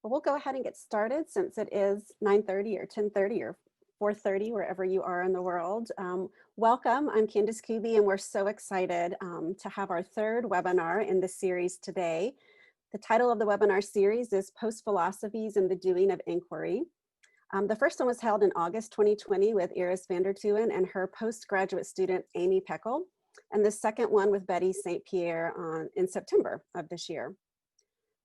Well, we'll go ahead and get started since it is 9:30 or 10:30 or 4:30, wherever you are in the world. Welcome, I'm Candace Kuby, and we're so excited to have our third webinar in the series today. The title of the webinar series is Post-Philosophies and the Doing of Inquiry. The first one was held in August 2020 with Iris van der Tuin and her postgraduate student, Amy Peckel, and the second one with Betty St. Pierre in September of this year.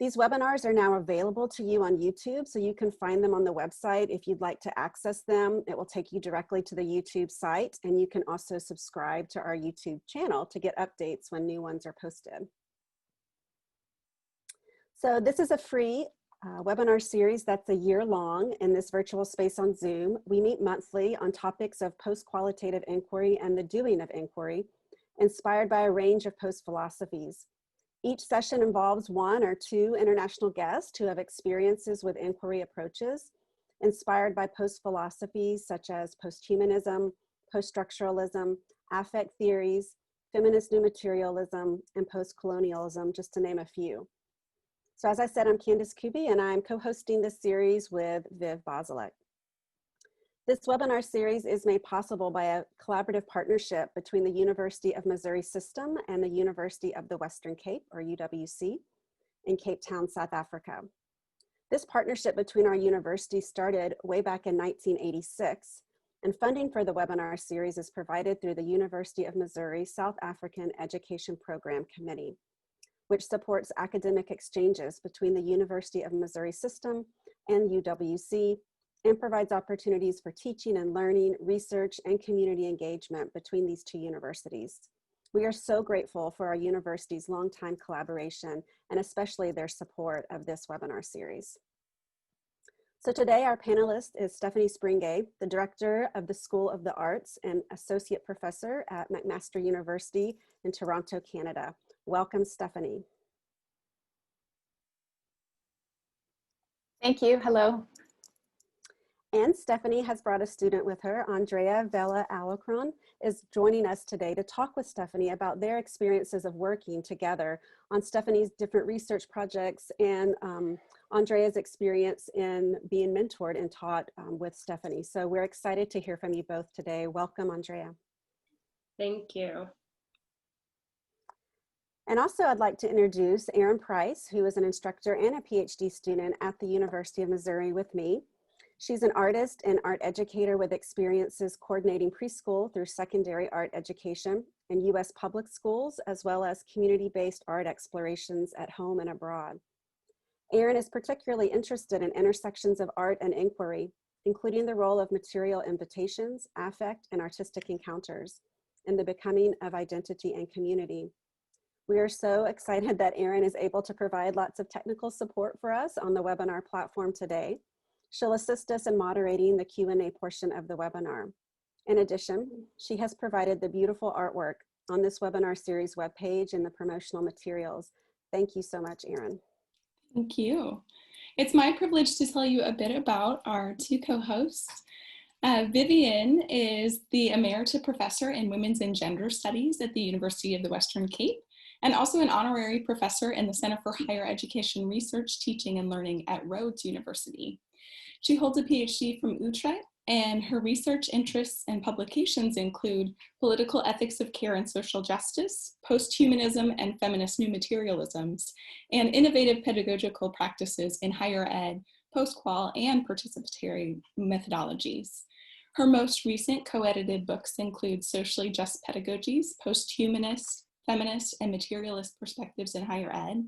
These webinars are now available to you on YouTube, so you can find them on the website. If you'd like to access them, it will take you directly to the YouTube site, and you can also subscribe to our YouTube channel to get updates when new ones are posted. So this is a free webinar series that's a year long in this virtual space on Zoom. We meet monthly on topics of post-qualitative inquiry and the doing of inquiry, inspired by a range of post-philosophies. Each session involves one or two international guests who have experiences with inquiry approaches, inspired by post-philosophies such as post-humanism, post-structuralism, affect theories, feminist new materialism, and post-colonialism, just to name a few. So as I said, I'm Candace Kuby, and I'm co-hosting this series with Viv Bozalek. This webinar series is made possible by a collaborative partnership between the University of Missouri System and the University of the Western Cape, or UWC, in Cape Town, South Africa. This partnership between our universities started way back in 1986, and funding for the webinar series is provided through the University of Missouri South African Education Program Committee, which supports academic exchanges between the University of Missouri System and UWC, and provides opportunities for teaching and learning, research, and community engagement between these two universities. We are so grateful for our university's longtime collaboration and especially their support of this webinar series. So today our panelist is Stephanie Springgay, the director of the School of the Arts and associate professor at McMaster University in Toronto, Canada. Welcome, Stephanie. Thank you. Hello. And Stephanie has brought a student with her. Andrea Vela Alarcon is joining us today to talk with Stephanie about their experiences of working together on Stephanie's different research projects and Andrea's experience in being mentored and taught with Stephanie. So we're excited to hear from you both today. Welcome, Andrea. Thank you. And also I'd like to introduce Erin Price, who is an instructor and a PhD student at the University of Missouri with me. She's an artist and art educator with experiences coordinating preschool through secondary art education in U.S. public schools, as well as community-based art explorations at home and abroad. Erin is particularly interested in intersections of art and inquiry, including the role of material invitations, affect, and artistic encounters in the becoming of identity and community. We are so excited that Erin is able to provide lots of technical support for us on the webinar platform today. She'll assist us in moderating the Q&A portion of the webinar. In addition, she has provided the beautiful artwork on this webinar series webpage and the promotional materials. Thank you so much, Erin. Thank you. It's my privilege to tell you a bit about our two co-hosts. Vivienne is the Emerita Professor in Women's and Gender Studies at the University of the Western Cape, and also an honorary professor in the Center for Higher Education Research, Teaching, and Learning at Rhodes University. She holds a PhD from Utrecht, and her research interests and publications include political ethics of care and social justice, post-humanism and feminist new materialisms, and innovative pedagogical practices in higher ed, post-qual, and participatory methodologies. Her most recent co-edited books include Socially Just Pedagogies, Post-Humanist, Feminist, and Materialist Perspectives in Higher Ed,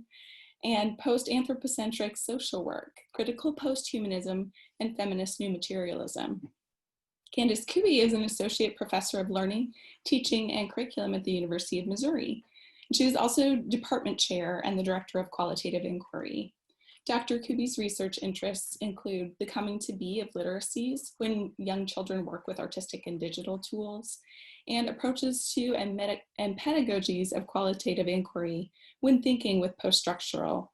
and Post-Anthropocentric Social Work, Critical Post-Humanism, and Feminist New Materialism. Candace Kuby is an Associate Professor of Learning, Teaching, and Curriculum at the University of Missouri. She is also Department Chair and the Director of Qualitative Inquiry. Dr. Kuby's research interests include the coming to be of literacies when young children work with artistic and digital tools, and approaches to and pedagogies of qualitative inquiry when thinking with post-structural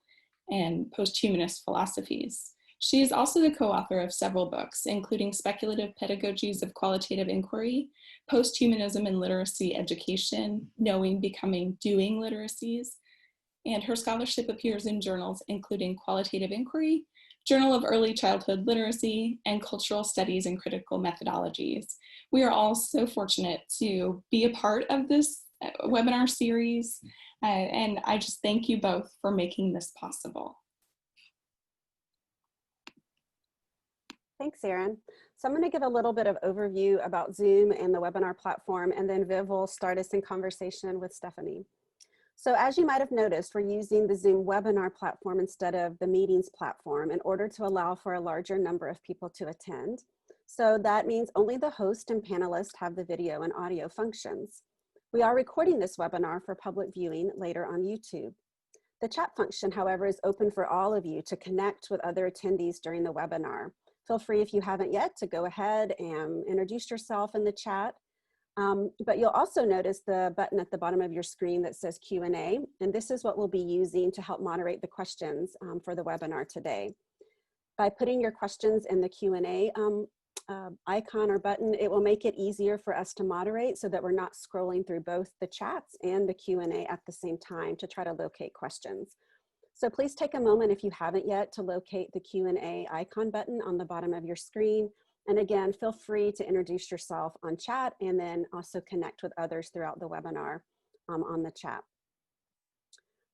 and post-humanist philosophies. She is also the co-author of several books, including Speculative Pedagogies of Qualitative Inquiry, Post-Humanism in Literacy Education, Knowing, Becoming, Doing Literacies, and her scholarship appears in journals including Qualitative Inquiry, Journal of Early Childhood Literacy, and Cultural Studies and Critical Methodologies. We are all so fortunate to be a part of this webinar series, and I just thank you both for making this possible. Thanks, Erin. So I'm going to give a little bit of overview about Zoom and the webinar platform, and then Viv will start us in conversation with Stephanie. So as you might have noticed, we're using the Zoom webinar platform instead of the meetings platform in order to allow for a larger number of people to attend. So that means only the host and panelists have the video and audio functions. We are recording this webinar for public viewing later on YouTube. The chat function, however, is open for all of you to connect with other attendees during the webinar. Feel free, if you haven't yet, to go ahead and introduce yourself in the chat. But you'll also notice the button at the bottom of your screen that says Q&A, and this is what we'll be using to help moderate the questions for the webinar today. By putting your questions in the Q&A icon or button, it will make it easier for us to moderate so that we're not scrolling through both the chats and the Q&A at the same time to try to locate questions. So please take a moment, if you haven't yet, to locate the Q&A icon button on the bottom of your screen. And again, feel free to introduce yourself on chat and then also connect with others throughout the webinar on the chat.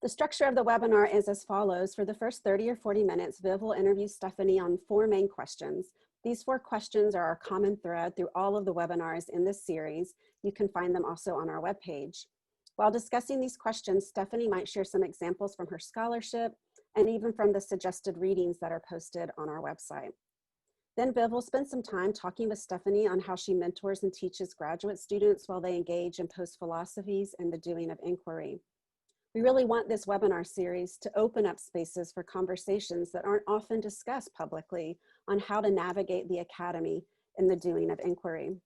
The structure of the webinar is as follows. For the first 30 or 40 minutes, Viv will interview Stephanie on 4 main questions. These 4 questions are our common thread through all of the webinars in this series. You can find them also on our webpage. While discussing these questions, Stephanie might share some examples from her scholarship and even from the suggested readings that are posted on our website. Then Viv will spend some time talking with Stephanie on how she mentors and teaches graduate students while they engage in post-philosophies and the doing of inquiry. We really want this webinar series to open up spaces for conversations that aren't often discussed publicly on how to navigate the academy in the doing of inquiry.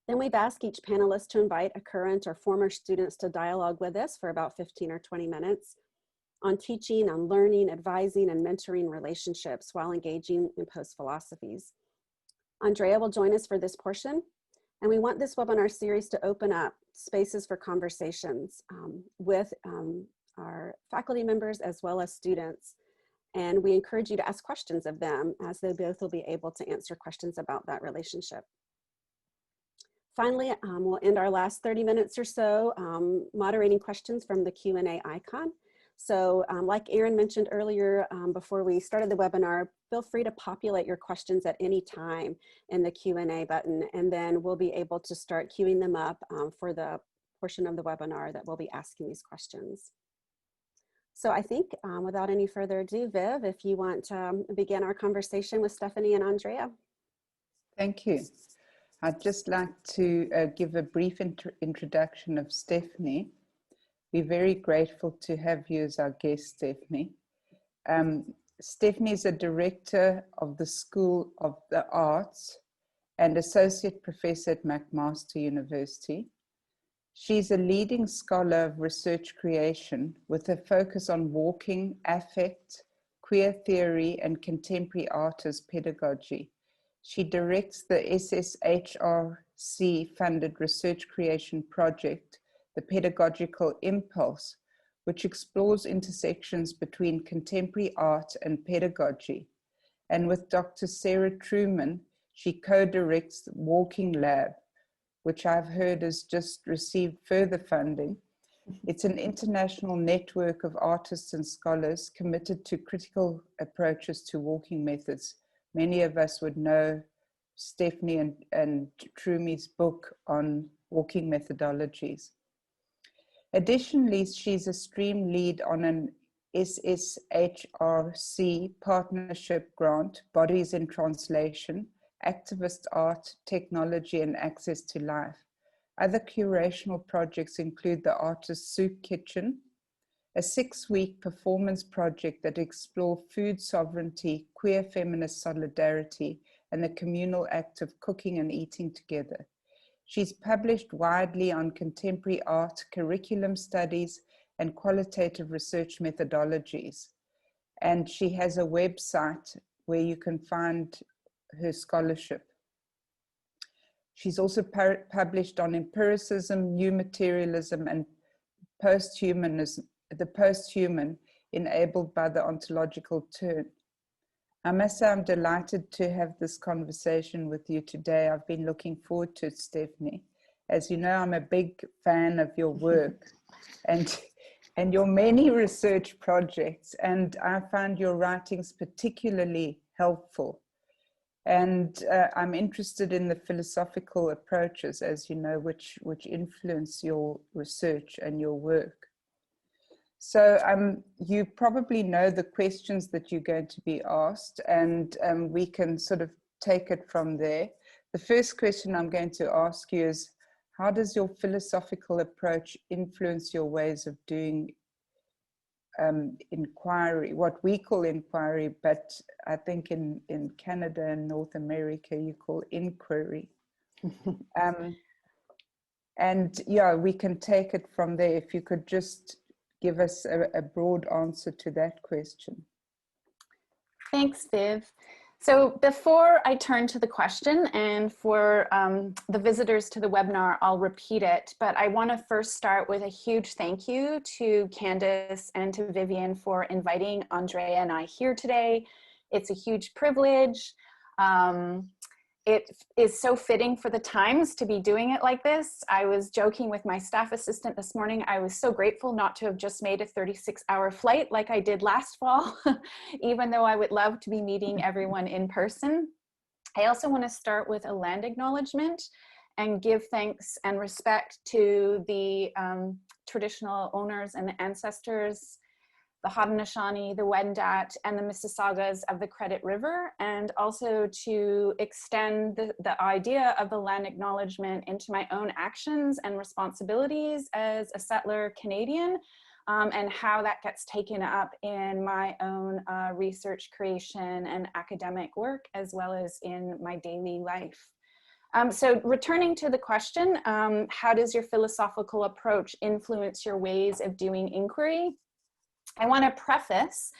Then we've asked each panelist to invite a current or former students to dialogue with us for about 15 or 20 minutes on teaching, on learning, advising, and mentoring relationships while engaging in post-philosophies. Andrea will join us for this portion, and we want this webinar series to open up spaces for conversations with our faculty members as well as students. And we encourage you to ask questions of them, as they both will be able to answer questions about that relationship. Finally, we'll end our last 30 minutes or so moderating questions from the Q&A icon. So like Erin mentioned earlier before we started the webinar, feel free to populate your questions at any time in the Q&A button, and then we'll be able to start queuing them up for the portion of the webinar that we'll be asking these questions. So I think without any further ado, Viv, if you want to begin our conversation with Stephanie and Andrea. Thank you. I'd just like to give a brief introduction of Stephanie. We're very grateful to have you as our guest, Stephanie. Stephanie is a director of the School of the Arts and associate professor at McMaster University. She's a leading scholar of research creation with a focus on walking, affect, queer theory, and contemporary art as pedagogy. She directs the SSHRC-funded research creation project, The Pedagogical Impulse, which explores intersections between contemporary art and pedagogy. And with Dr. Sarah Truman, she co-directs the Walking Lab, which I've heard has just received further funding. It's an international network of artists and scholars committed to critical approaches to walking methods. Many of us would know Stephanie and Trumi's book on walking methodologies. Additionally, she's a stream lead on an SSHRC partnership grant, Bodies in Translation, Activist Art, Technology and Access to Life. Other curational projects include the Artist Soup Kitchen, a 6-week performance project that explores food sovereignty, queer feminist solidarity, and the communal act of cooking and eating together. She's published widely on contemporary art, curriculum studies, and qualitative research methodologies. And she has a website where you can find her scholarship. She's also published on empiricism, new materialism, and posthumanism, the post-human enabled by the ontological turn. I must say I'm delighted to have this conversation with you today. I've been looking forward to it, Stephanie. As you know, I'm a big fan of your work and your many research projects, and I found your writings particularly helpful. And I'm interested in the philosophical approaches, as you know, which influence your research and your work. So you probably know the questions that you're going to be asked, and we can sort of take it from there. The first question I'm going to ask you is, how does your philosophical approach influence your ways of doing inquiry, what we call inquiry, but I think in Canada and North America, you call inquiry. And yeah, we can take it from there. If you could just give us a broad answer to that question. Thanks, Viv. So before I turn to the question, and for the visitors to the webinar, I'll repeat it, but I want to first start with a huge thank you to Candace and to Vivienne for inviting Andrea and I here today. It's a huge privilege. It is so fitting for the times to be doing it like this. I was joking with my staff assistant this morning. I was so grateful not to have just made a 36-hour flight like I did last fall, even though I would love to be meeting everyone in person. I also want to start with a land acknowledgement and give thanks and respect to the traditional owners and the ancestors, the Haudenosaunee, the Wendat, and the Mississaugas of the Credit River, and also to extend the idea of the land acknowledgement into my own actions and responsibilities as a settler Canadian, and how that gets taken up in my own research creation and academic work, as well as in my daily life. So returning to the question, how does your philosophical approach influence your ways of doing inquiry? I want to preface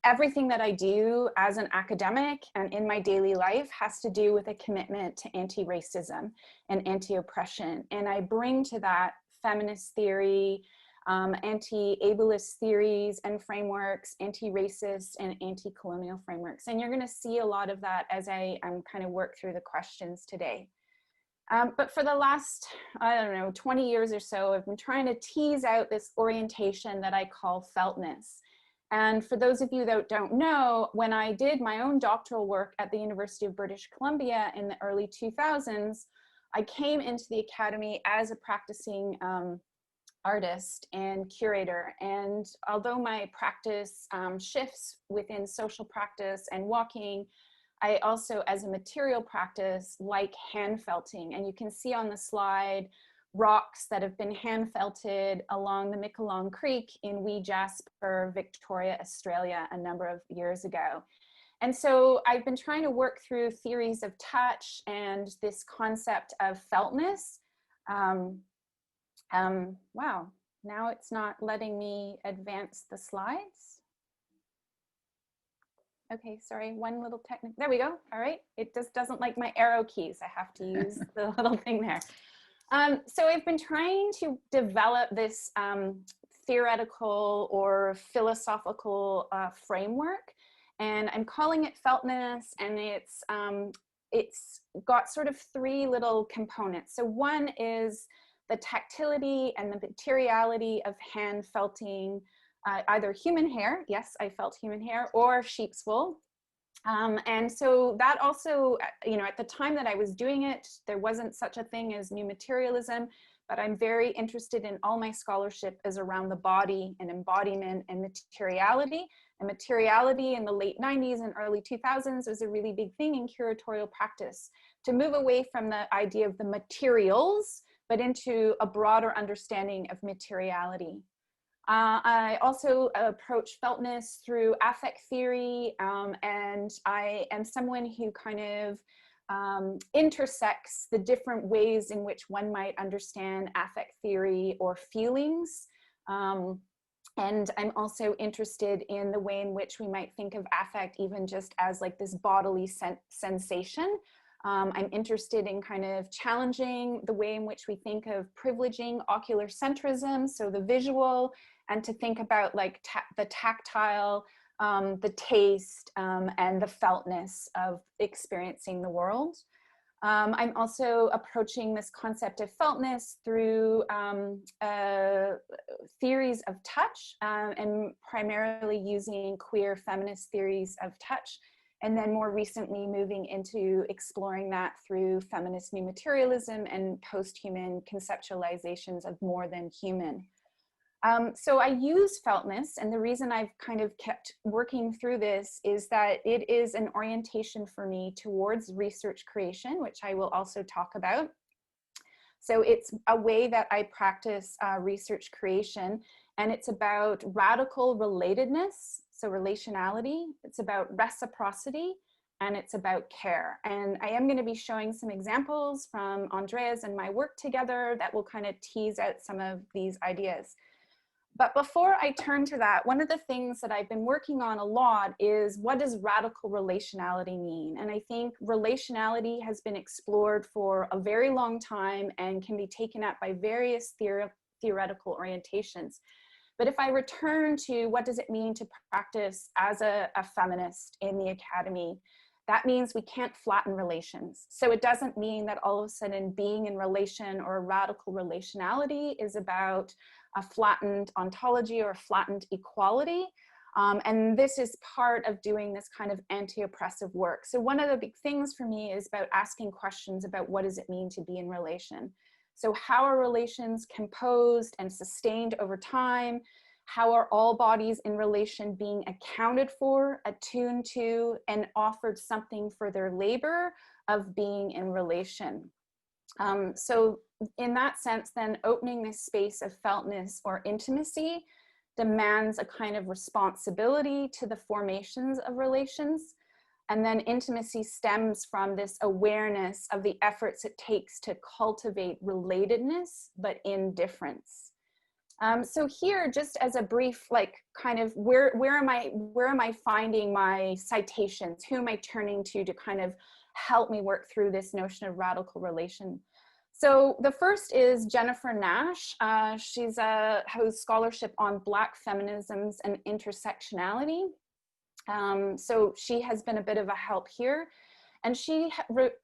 everything that I do as an academic and in my daily life has to do with a commitment to anti-racism and anti-oppression. And I bring to that feminist theory, anti-ableist theories and frameworks, anti-racist and anti-colonial frameworks. And you're going to see a lot of that as I kind of work through the questions today. But for the last, I don't know, 20 years or so, I've been trying to tease out this orientation that I call feltness. And for those of you that don't know, when I did my own doctoral work at the University of British Columbia in the early 2000s, I came into the academy as a practicing artist and curator. And although my practice shifts within social practice and walking, I also, as a material practice, like hand felting. And you can see on the slide rocks that have been hand felted along the Miquelon Creek in Wee Jasper, Victoria, Australia, a number of years ago. And so I've been trying to work through theories of touch and this concept of feltness. Wow, now it's not letting me advance the slides. Okay, sorry, one little technical, there we go. All right, it just doesn't like my arrow keys. I have to use the little thing there. So I've been trying to develop this theoretical or philosophical framework, and I'm calling it feltness, and it's got sort of three little components. So one is the tactility and the materiality of hand felting either human hair, yes, I felt human hair, or sheep's wool. And so that also, you know, at the time that I was doing it, there wasn't such a thing as new materialism, but I'm very interested in all my scholarship is around the body and embodiment and materiality. And materiality in the late 90s and early 2000s was a really big thing in curatorial practice, to move away from the idea of the materials, but into a broader understanding of materiality. I also approach feltness through affect theory, and I am someone who kind of intersects the different ways in which one might understand affect theory or feelings. And I'm also interested in the way in which we might think of affect even just as like this bodily sensation. I'm interested in kind of challenging the way in which we think of privileging ocular centrism, so the visual, and to think about like the tactile the taste, and the feltness of experiencing the world. I'm also approaching this concept of feltness through theories of touch, and primarily using queer feminist theories of touch, and then more recently moving into exploring that through feminist new materialism and post-human conceptualizations of more than human. So I use feltness, and the reason I've kind of kept working through this is that it is an orientation for me towards research creation, which I will also talk about. So it's a way that I practice research creation, and it's about radical relatedness, so relationality, it's about reciprocity, and it's about care. And I am going to be showing some examples from Andrea's and my work together that will kind of tease out some of these ideas. But before I turn to that, one of the things that I've been working on a lot is, what does radical relationality mean? And I think relationality has been explored for a very long time and can be taken up by various theoretical orientations. But if I return to what does it mean to practice as a feminist in the academy, that means we can't flatten relations. So it doesn't mean that all of a sudden being in relation or radical relationality is about a flattened ontology or a flattened equality. And this is part of doing this kind of anti-oppressive work. So one of the big things for me is about asking questions about what does it mean to be in relation. So how are relations composed and sustained over time? How are all bodies in relation being accounted for, attuned to, and offered something for their labor of being in relation? So in that sense, then opening this space of feltness or intimacy demands a kind of responsibility to the formations of relations. And then intimacy stems from this awareness of the efforts it takes to cultivate relatedness, but in difference. So here, just as a brief, like kind of where am I finding my citations? Who am I turning to kind of help me work through this notion of radical relation? So the first is Jennifer Nash. She's has scholarship on Black feminisms and intersectionality. So she has been a bit of a help here. And she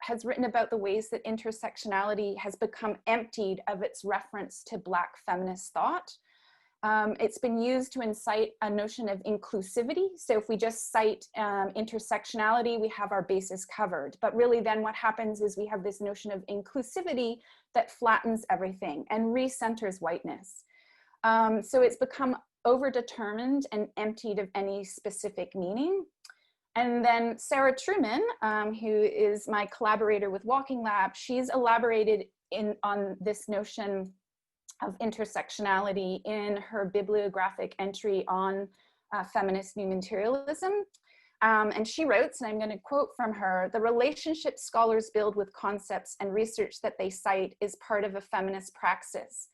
has written about the ways that intersectionality has become emptied of its reference to Black feminist thought. It's been used to incite a notion of inclusivity. So if we just cite intersectionality, we have our bases covered. But really then what happens is we have this notion of inclusivity that flattens everything and recenters whiteness. So it's become overdetermined and emptied of any specific meaning. And then Sarah Truman, who is my collaborator with Walking Lab, she's elaborated on this notion of intersectionality in her bibliographic entry on feminist new materialism. And she wrote, and I'm going to quote from her, "The relationship scholars build with concepts and research that they cite is part of a feminist praxis.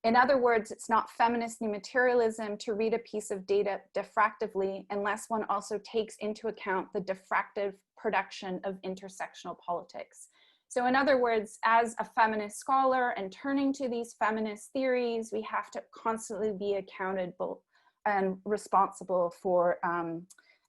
In other words, it's not feminist new materialism to read a piece of data diffractively unless one also takes into account the diffractive production of intersectional politics." So in other words, as a feminist scholar and turning to these feminist theories, we have to constantly be accountable and responsible for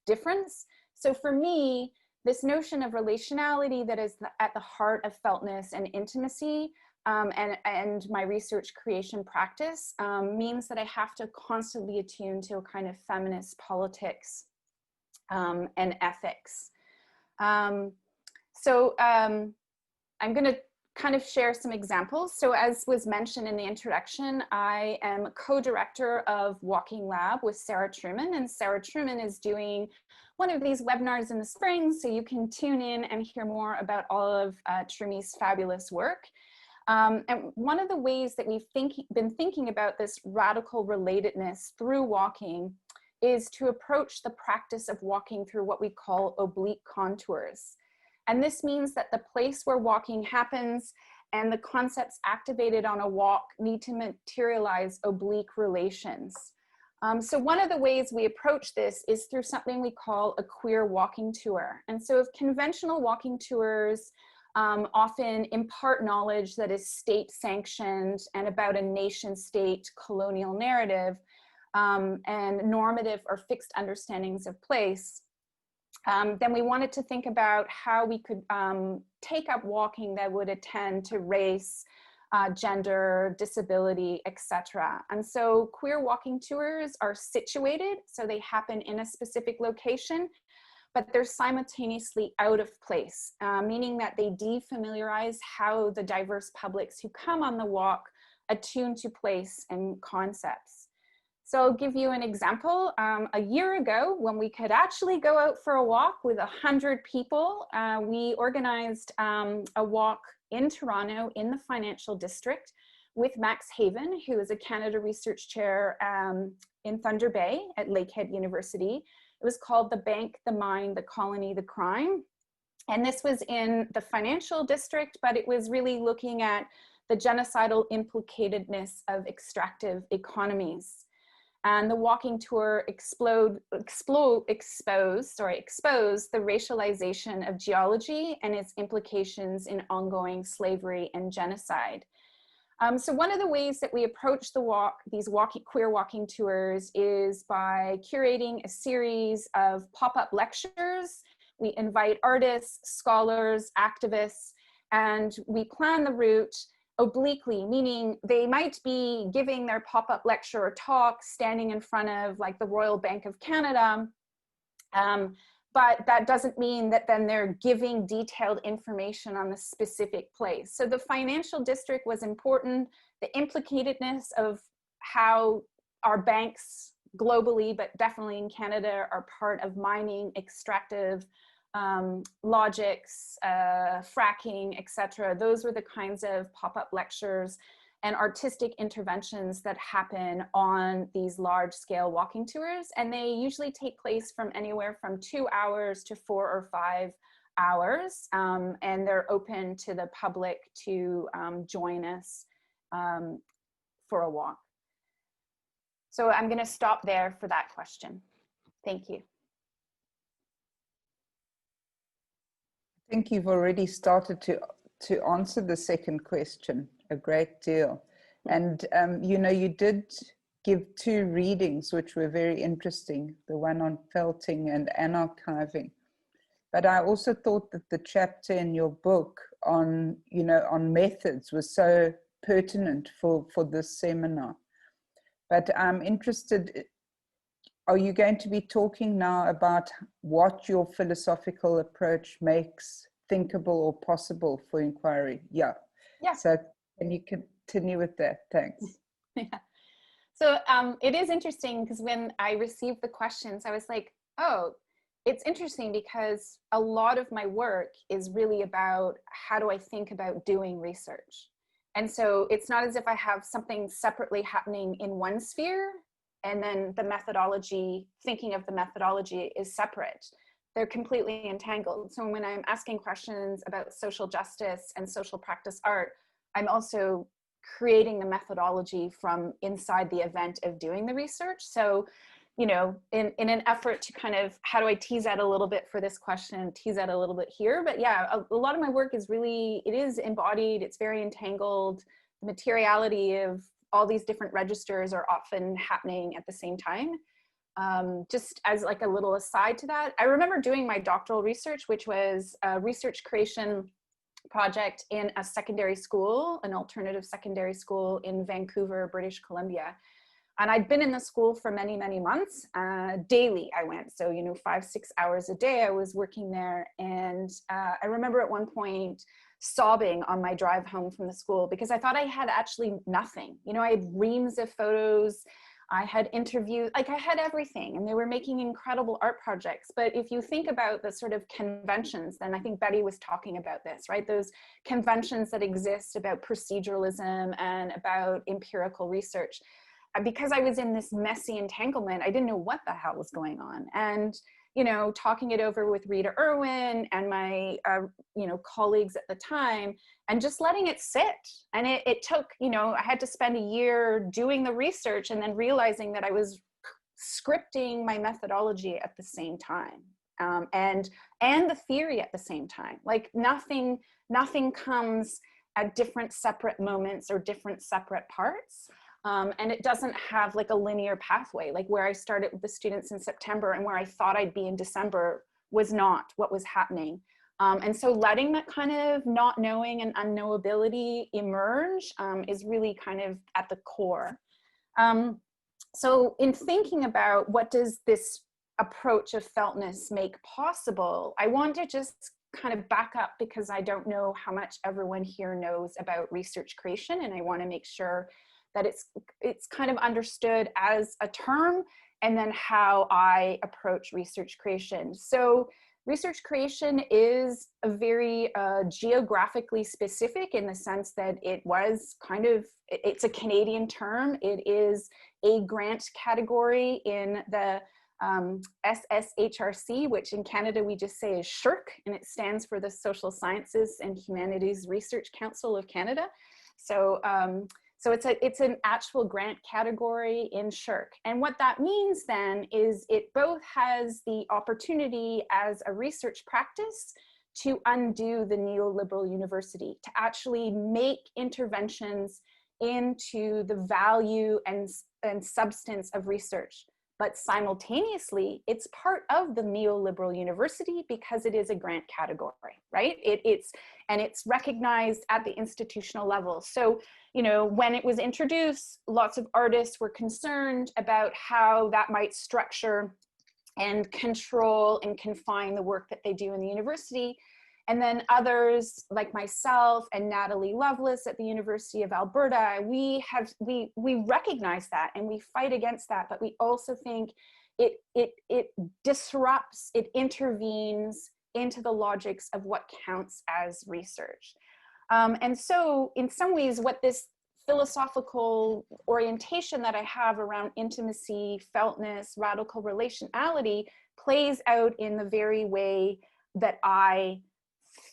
difference. So for me, this notion of relationality that is at the heart of feltness and intimacy and my research creation practice means that I have to constantly attune to a kind of feminist politics and ethics. I'm going to kind of share some examples. So as was mentioned in the introduction, I am co-director of Walking Lab with Sarah Truman, and Sarah Truman is doing one of these webinars in the spring, so you can tune in and hear more about all of Trumi's fabulous work. And one of the ways that we've been thinking about this radical relatedness through walking is to approach the practice of walking through what we call oblique contours. And this means that the place where walking happens and the concepts activated on a walk need to materialize oblique relations. So one of the ways we approach this is through something we call a queer walking tour. And so if conventional walking tours often impart knowledge that is state sanctioned and about a nation state colonial narrative, and normative or fixed understandings of place, then we wanted to think about how we could take up walking that would attend to race, gender, disability, etc. And so queer walking tours are situated, so they happen in a specific location, but they're simultaneously out of place, meaning that they defamiliarize how the diverse publics who come on the walk attune to place and concepts. So I'll give you an example. A year ago, when we could actually go out for a walk with 100 people, we organized a walk in Toronto in the financial district with Max Haven, who is a Canada Research Chair in Thunder Bay at Lakehead University. It was called The Bank, the Mine, the Colony, the Crime. And this was in the financial district, but it was really looking at the genocidal implicatedness of extractive economies. And the walking tour exposed the racialization of geology and its implications in ongoing slavery and genocide. So one of the ways that we approach these queer walking tours is by curating a series of pop-up lectures. We invite artists, scholars, activists, and we plan the route obliquely, meaning they might be giving their pop-up lecture or talk standing in front of like the Royal Bank of Canada, but that doesn't mean that then they're giving detailed information on the specific place. So the financial district was important, the implicatedness of how our banks globally, but definitely in Canada, are part of mining, extractive logics, fracking, etc. Those were the kinds of pop-up lectures and artistic interventions that happen on these large-scale walking tours. And they usually take place from anywhere from 2 hours to 4 or 5 hours. And they're open to the public to join us for a walk. So I'm going to stop there for that question. Thank you. I think you've already started to answer the second question a great deal. And, you know, you did give 2 readings, which were very interesting, the one on felting and anarchiving. But I also thought that the chapter in your book on, you know, on methods was so pertinent for this seminar. But I'm interested, are you going to be talking now about what your philosophical approach makes thinkable or possible for inquiry? Yeah. So can you continue with that? Thanks. Yeah. So it is interesting because when I received the questions, I was like, oh, it's interesting because a lot of my work is really about how do I think about doing research. And so it's not as if I have something separately happening in one sphere and then the methodology, thinking of the methodology is separate. They're completely entangled. So when I'm asking questions about social justice and social practice art, I'm also creating the methodology from inside the event of doing the research. So, you know, in an effort to kind of, how do I tease out a little bit for this question, tease out a little bit here, but yeah, a lot of my work is really, it is embodied, it's very entangled. The materiality of all these different registers are often happening at the same time. Just as like a little aside to that, I remember doing my doctoral research, which was a research creation project in a secondary school, an alternative secondary school in Vancouver, British Columbia. And I'd been in the school for many, many months. Daily I went. So, you know, 5-6 hours a day I was working there. And I remember at one point sobbing on my drive home from the school because I thought I had actually nothing. You know, I had reams of photos. I had interviews, like I had everything, and they were making incredible art projects. But if you think about the sort of conventions, then I think Betty was talking about this, right? Those conventions that exist about proceduralism and about empirical research. Because I was in this messy entanglement, I didn't know what the hell was going on. And, you know, talking it over with Rita Irwin and my, you know, colleagues at the time, and just letting it sit. And it took, you know, I had to spend a year doing the research and then realizing that I was scripting my methodology at the same time, and the theory at the same time. Like nothing comes at different separate moments or different separate parts. And it doesn't have like a linear pathway, like where I started with the students in September and where I thought I'd be in December was not what was happening. And so letting that kind of not knowing and unknowability emerge is really kind of at the core. So in thinking about what does this approach of feltness make possible, I want to just kind of back up because I don't know how much everyone here knows about research creation, and I want to make sure that it's kind of understood as a term and then how I approach research creation. So research creation is a very geographically specific in the sense that it's a Canadian term. It is a grant category in the SSHRC, which in Canada we just say is SHRC, and it stands for the Social Sciences and Humanities Research Council of Canada. So it's an actual grant category in SHRC. And what that means then is it both has the opportunity as a research practice to undo the neoliberal university, to actually make interventions into the value and substance of research. But simultaneously, it's part of the neoliberal university because it is a grant category, right? It's recognized at the institutional level. So, when it was introduced, lots of artists were concerned about how that might structure and control and confine the work that they do in the university. And then others like myself and Natalie Lovelace at the University of Alberta, we recognize that and we fight against that, but we also think it disrupts, it intervenes into the logics of what counts as research. And so in some ways, what this philosophical orientation that I have around intimacy, feltness, radical relationality plays out in the very way that I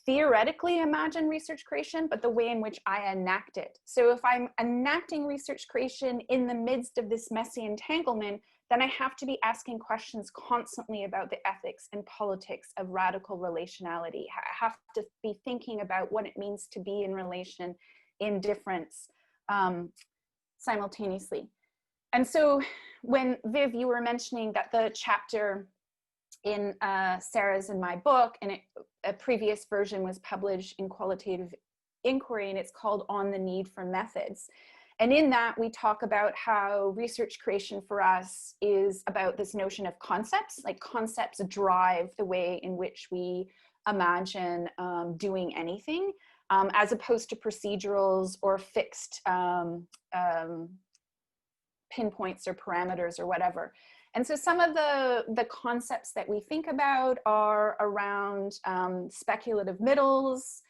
theoretically imagine research creation, but the way in which I enact it. So if I'm enacting research creation in the midst of this messy entanglement, then I have to be asking questions constantly about the ethics and politics of radical relationality. I have to be thinking about what it means to be in relation, in difference, simultaneously. And so when Viv, you were mentioning that the chapter in Sarah's and my book, and a previous version was published in Qualitative Inquiry, and it's called On the Need for Methods. And in that, we talk about how research creation for us is about this notion of concepts, like concepts drive the way in which we imagine doing anything, as opposed to procedurals or fixed pinpoints or parameters or whatever. And so some of the concepts that we think about are around speculative middles,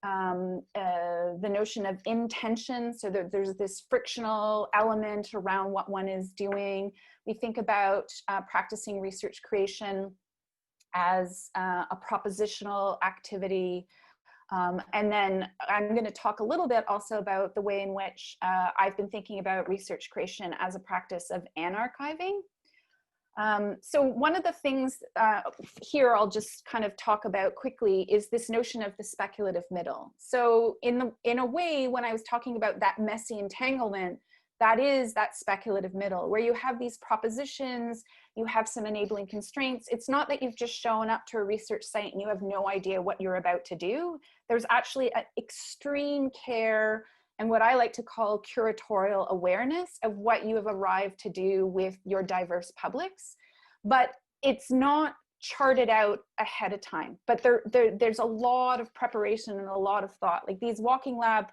the notion of intention, so that there's this frictional element around what one is doing. We think about practicing research creation as a propositional activity. And then I'm going to talk a little bit also about the way in which I've been thinking about research creation as a practice of anarchiving. So one of the things here I'll just kind of talk about quickly is this notion of the speculative middle. So in a way, when I was talking about that messy entanglement, that is that speculative middle where you have these propositions, you have some enabling constraints. It's not that you've just shown up to a research site and you have no idea what you're about to do. There's actually an extreme care and what I like to call curatorial awareness of what you have arrived to do with your diverse publics. But it's not charted out ahead of time, but there's a lot of preparation and a lot of thought. Like these walking lab,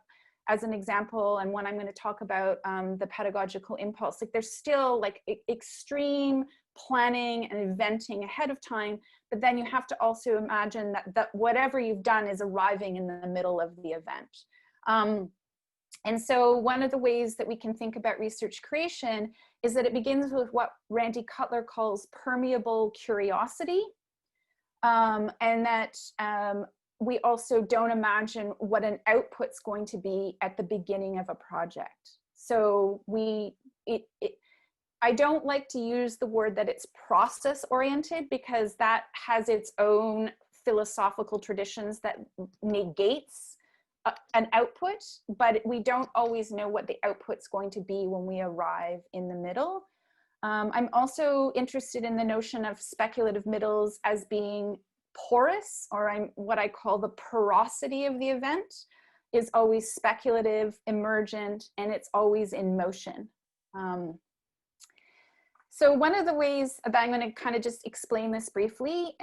as an example, and when I'm going to talk about the pedagogical impulse, like there's still like extreme planning and eventing ahead of time, but then you have to also imagine that whatever you've done is arriving in the middle of the event. And so one of the ways that we can think about research creation is that it begins with what Randy Cutler calls permeable curiosity, and that we also don't imagine what an output's going to be at the beginning of a project. So I don't like to use the word that it's process oriented because that has its own philosophical traditions that negates an output, but we don't always know what the output's going to be when we arrive in the middle. I'm also interested in the notion of speculative middles as being porous, or what I call the porosity of the event is always speculative, emergent, and it's always in motion. So one of the ways that I'm going to kind of just explain this briefly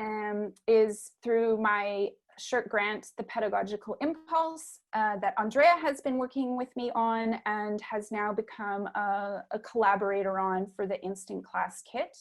is through my short grant, The Pedagogical Impulse, that Andrea has been working with me on and has now become a collaborator on for the Instant Class Kit.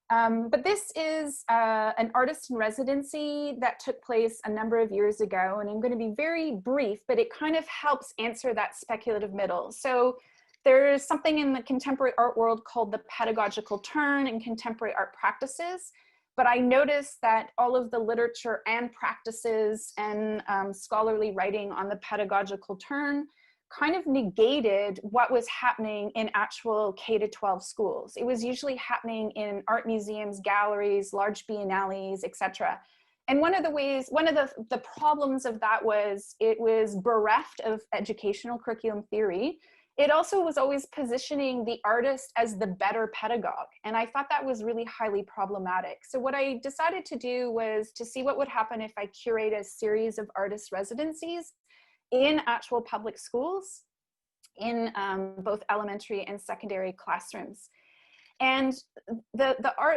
But this is an artist in residency that took place a number of years ago, and I'm going to be very brief, but it kind of helps answer that speculative middle. So there's something in the contemporary art world called the pedagogical turn in contemporary art practices. But I noticed that all of the literature and practices and scholarly writing on the pedagogical turn kind of negated what was happening in actual K-12 schools. It was usually happening in art museums, galleries, large biennales, etc. And one of the problems of that was it was bereft of educational curriculum theory. It also was always positioning the artist as the better pedagogue. And I thought that was really highly problematic. So what I decided to do was to see what would happen if I curate a series of artist residencies in actual public schools in both elementary and secondary classrooms. And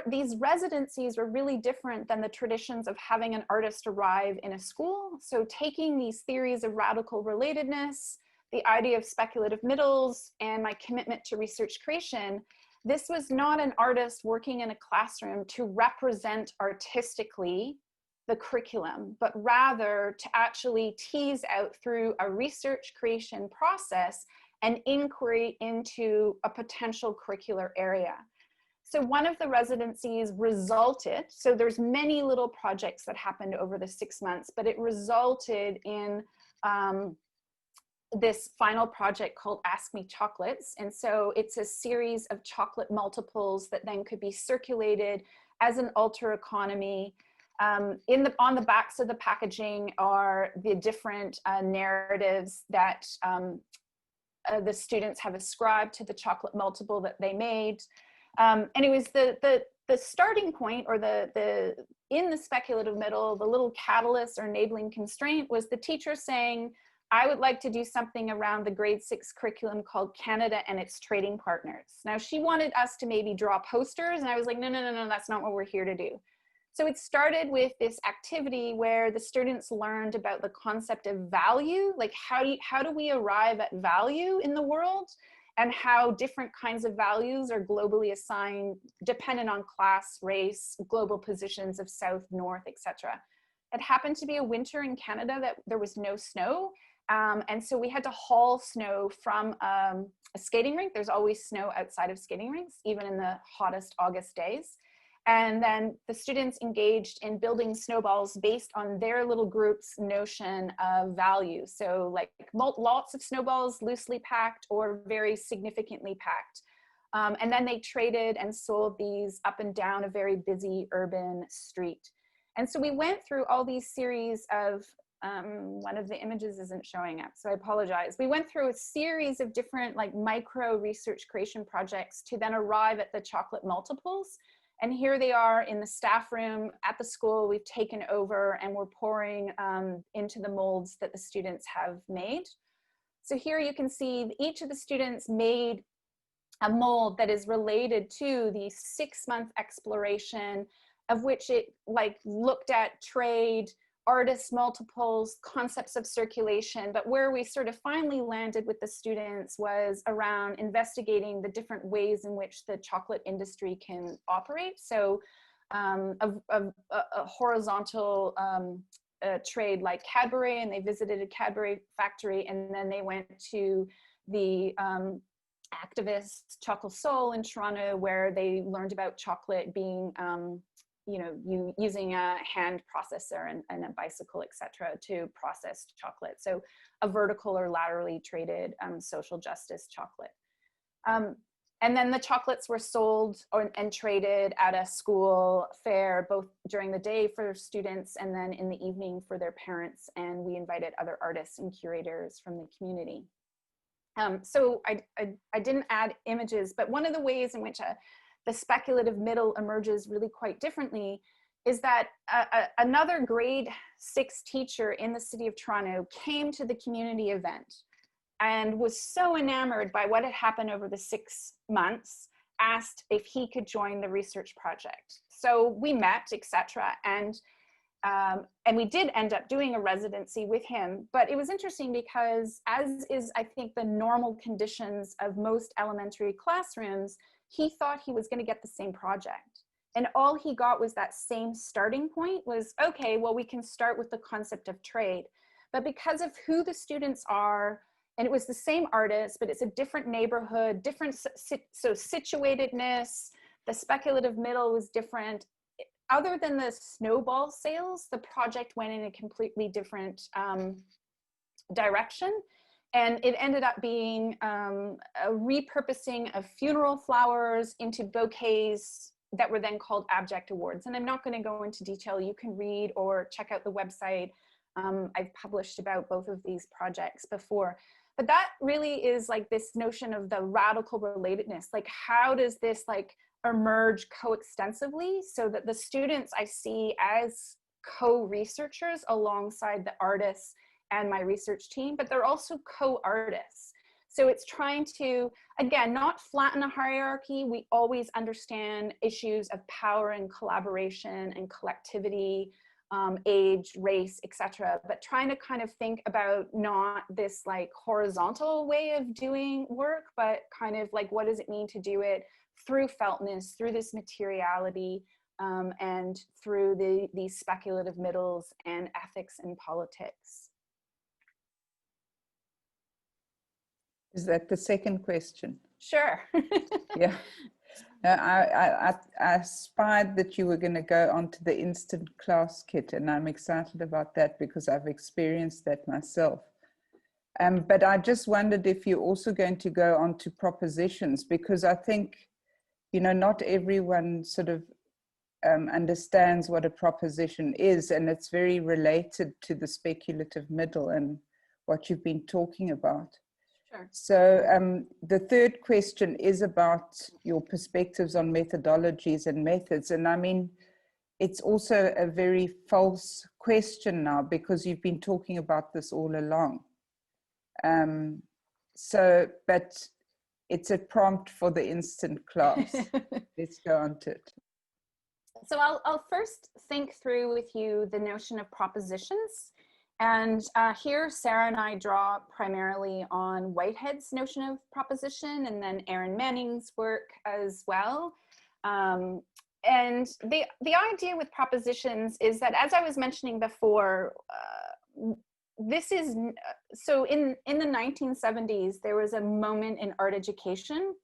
these residencies were really different than the traditions of having an artist arrive in a school. So taking these theories of radical relatedness, the idea of speculative middles, and my commitment to research creation, this was not an artist working in a classroom to represent artistically the curriculum, but rather to actually tease out through a research creation process an inquiry into a potential curricular area. So one of the residencies resulted, so there's many little projects that happened over the 6 months, but it resulted in this final project called Ask Me Chocolates. And so it's a series of chocolate multiples that then could be circulated as an alter economy. On the backs of the packaging are the different narratives that the students have ascribed to the chocolate multiple that they made. And it was the starting point, or in the speculative middle, the little catalyst or enabling constraint was the teacher saying, I would like to do something around the grade 6 curriculum called Canada and its Trading Partners. Now she wanted us to maybe draw posters, and I was like, no, that's not what we're here to do. So it started with this activity where the students learned about the concept of value, like how do we arrive at value in the world, and how different kinds of values are globally assigned dependent on class, race, global positions of south, north, etc. It happened to be a winter in Canada that there was no snow. And so we had to haul snow from a skating rink. There's always snow outside of skating rinks, even in the hottest August days. And then the students engaged in building snowballs based on their little group's notion of value. So like lots of snowballs loosely packed or very significantly packed. And then they traded and sold these up and down a very busy urban street. And so we went through all these series of, one of the images isn't showing up, so I apologize. We went through a series of different like micro research creation projects to then arrive at the chocolate multiples. And here they are in the staff room at the school. We've taken over and we're pouring into the molds that the students have made. So here you can see each of the students made a mold that is related to the 6-month exploration, of which it like looked at trade, artist multiples, concepts of circulation, but where we sort of finally landed with the students was around investigating the different ways in which the chocolate industry can operate. So a horizontal trade like Cadbury, and they visited a Cadbury factory, and then they went to the activist Chocolate Soul in Toronto, where they learned about chocolate being using a hand processor and a bicycle, etc., to process chocolate. So a vertical or laterally traded social justice chocolate. And then the chocolates were sold and traded at a school fair, both during the day for students and then in the evening for their parents. And we invited other artists and curators from the community. So I didn't add images, but one of the ways in which the speculative middle emerges really quite differently is that another grade 6 teacher in the city of Toronto came to the community event and was so enamored by what had happened over the 6 months, asked if he could join the research project. So we met, etc. And we did end up doing a residency with him, but it was interesting because, as is, I think, the normal conditions of most elementary classrooms, he thought he was going to get the same project. And all he got was that same starting point was, okay, well, we can start with the concept of trade. But because of who the students are, and it was the same artist, but it's a different neighborhood, different, so situatedness, the speculative middle was different. Other than the snowball sales, the project went in a completely different direction. And it ended up being a repurposing of funeral flowers into bouquets that were then called abject awards. And I'm not going to go into detail. You can read or check out the website. I've published about both of these projects before. But that really is like this notion of the radical relatedness. Like, how does this like emerge coextensively so that the students I see as co-researchers alongside the artists and my research team, but they're also co-artists. So it's trying to, again, not flatten a hierarchy. We always understand issues of power and collaboration and collectivity, age, race, etc. But trying to kind of think about not this like horizontal way of doing work, but kind of like, what does it mean to do it through feltness, through this materiality, and through these speculative middles and ethics and politics. Is that the second question? Sure. Yeah. I spied that you were going to go onto the instant class kit, and I'm excited about that because I've experienced that myself. But I just wondered if you're also going to go onto propositions, because I think, you know, not everyone sort of understands what a proposition is, and it's very related to the speculative middle and what you've been talking about. Sure. So the third question is about your perspectives on methodologies and methods. And I mean, it's also a very false question now because you've been talking about this all along. But it's a prompt for the instant class. Let's go on to it. So I'll first think through with you the notion of propositions. And here, Sarah and I draw primarily on Whitehead's notion of proposition, and then Erin Manning's work as well. And the idea with propositions is that, as I was mentioning before, this is, so in the 1970s, there was a moment in art education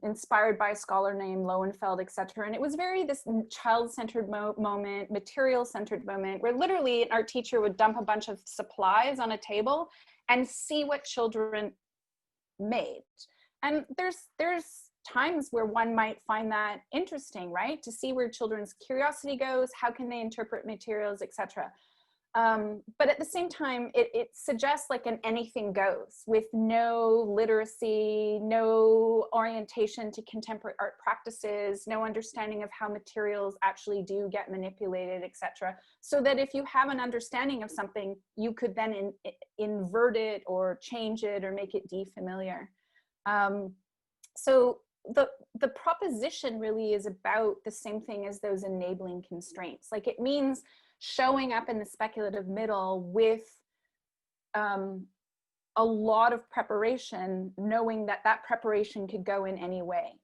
inspired by a scholar named Lowenfeld, etc. And it was very this child-centered moment, material-centered moment, where literally an art teacher would dump a bunch of supplies on a table and see what children made. And there's times where one might find that interesting, right? To see where children's curiosity goes, how can they interpret materials, etc. But at the same time, it suggests like an anything goes, with no literacy, no orientation to contemporary art practices, no understanding of how materials actually do get manipulated, etc. So that if you have an understanding of something, you could then invert it or change it or make it defamiliar. So the proposition really is about the same thing as those enabling constraints. Like, it means showing up in the speculative middle with a lot of preparation, knowing that that preparation could go in any way.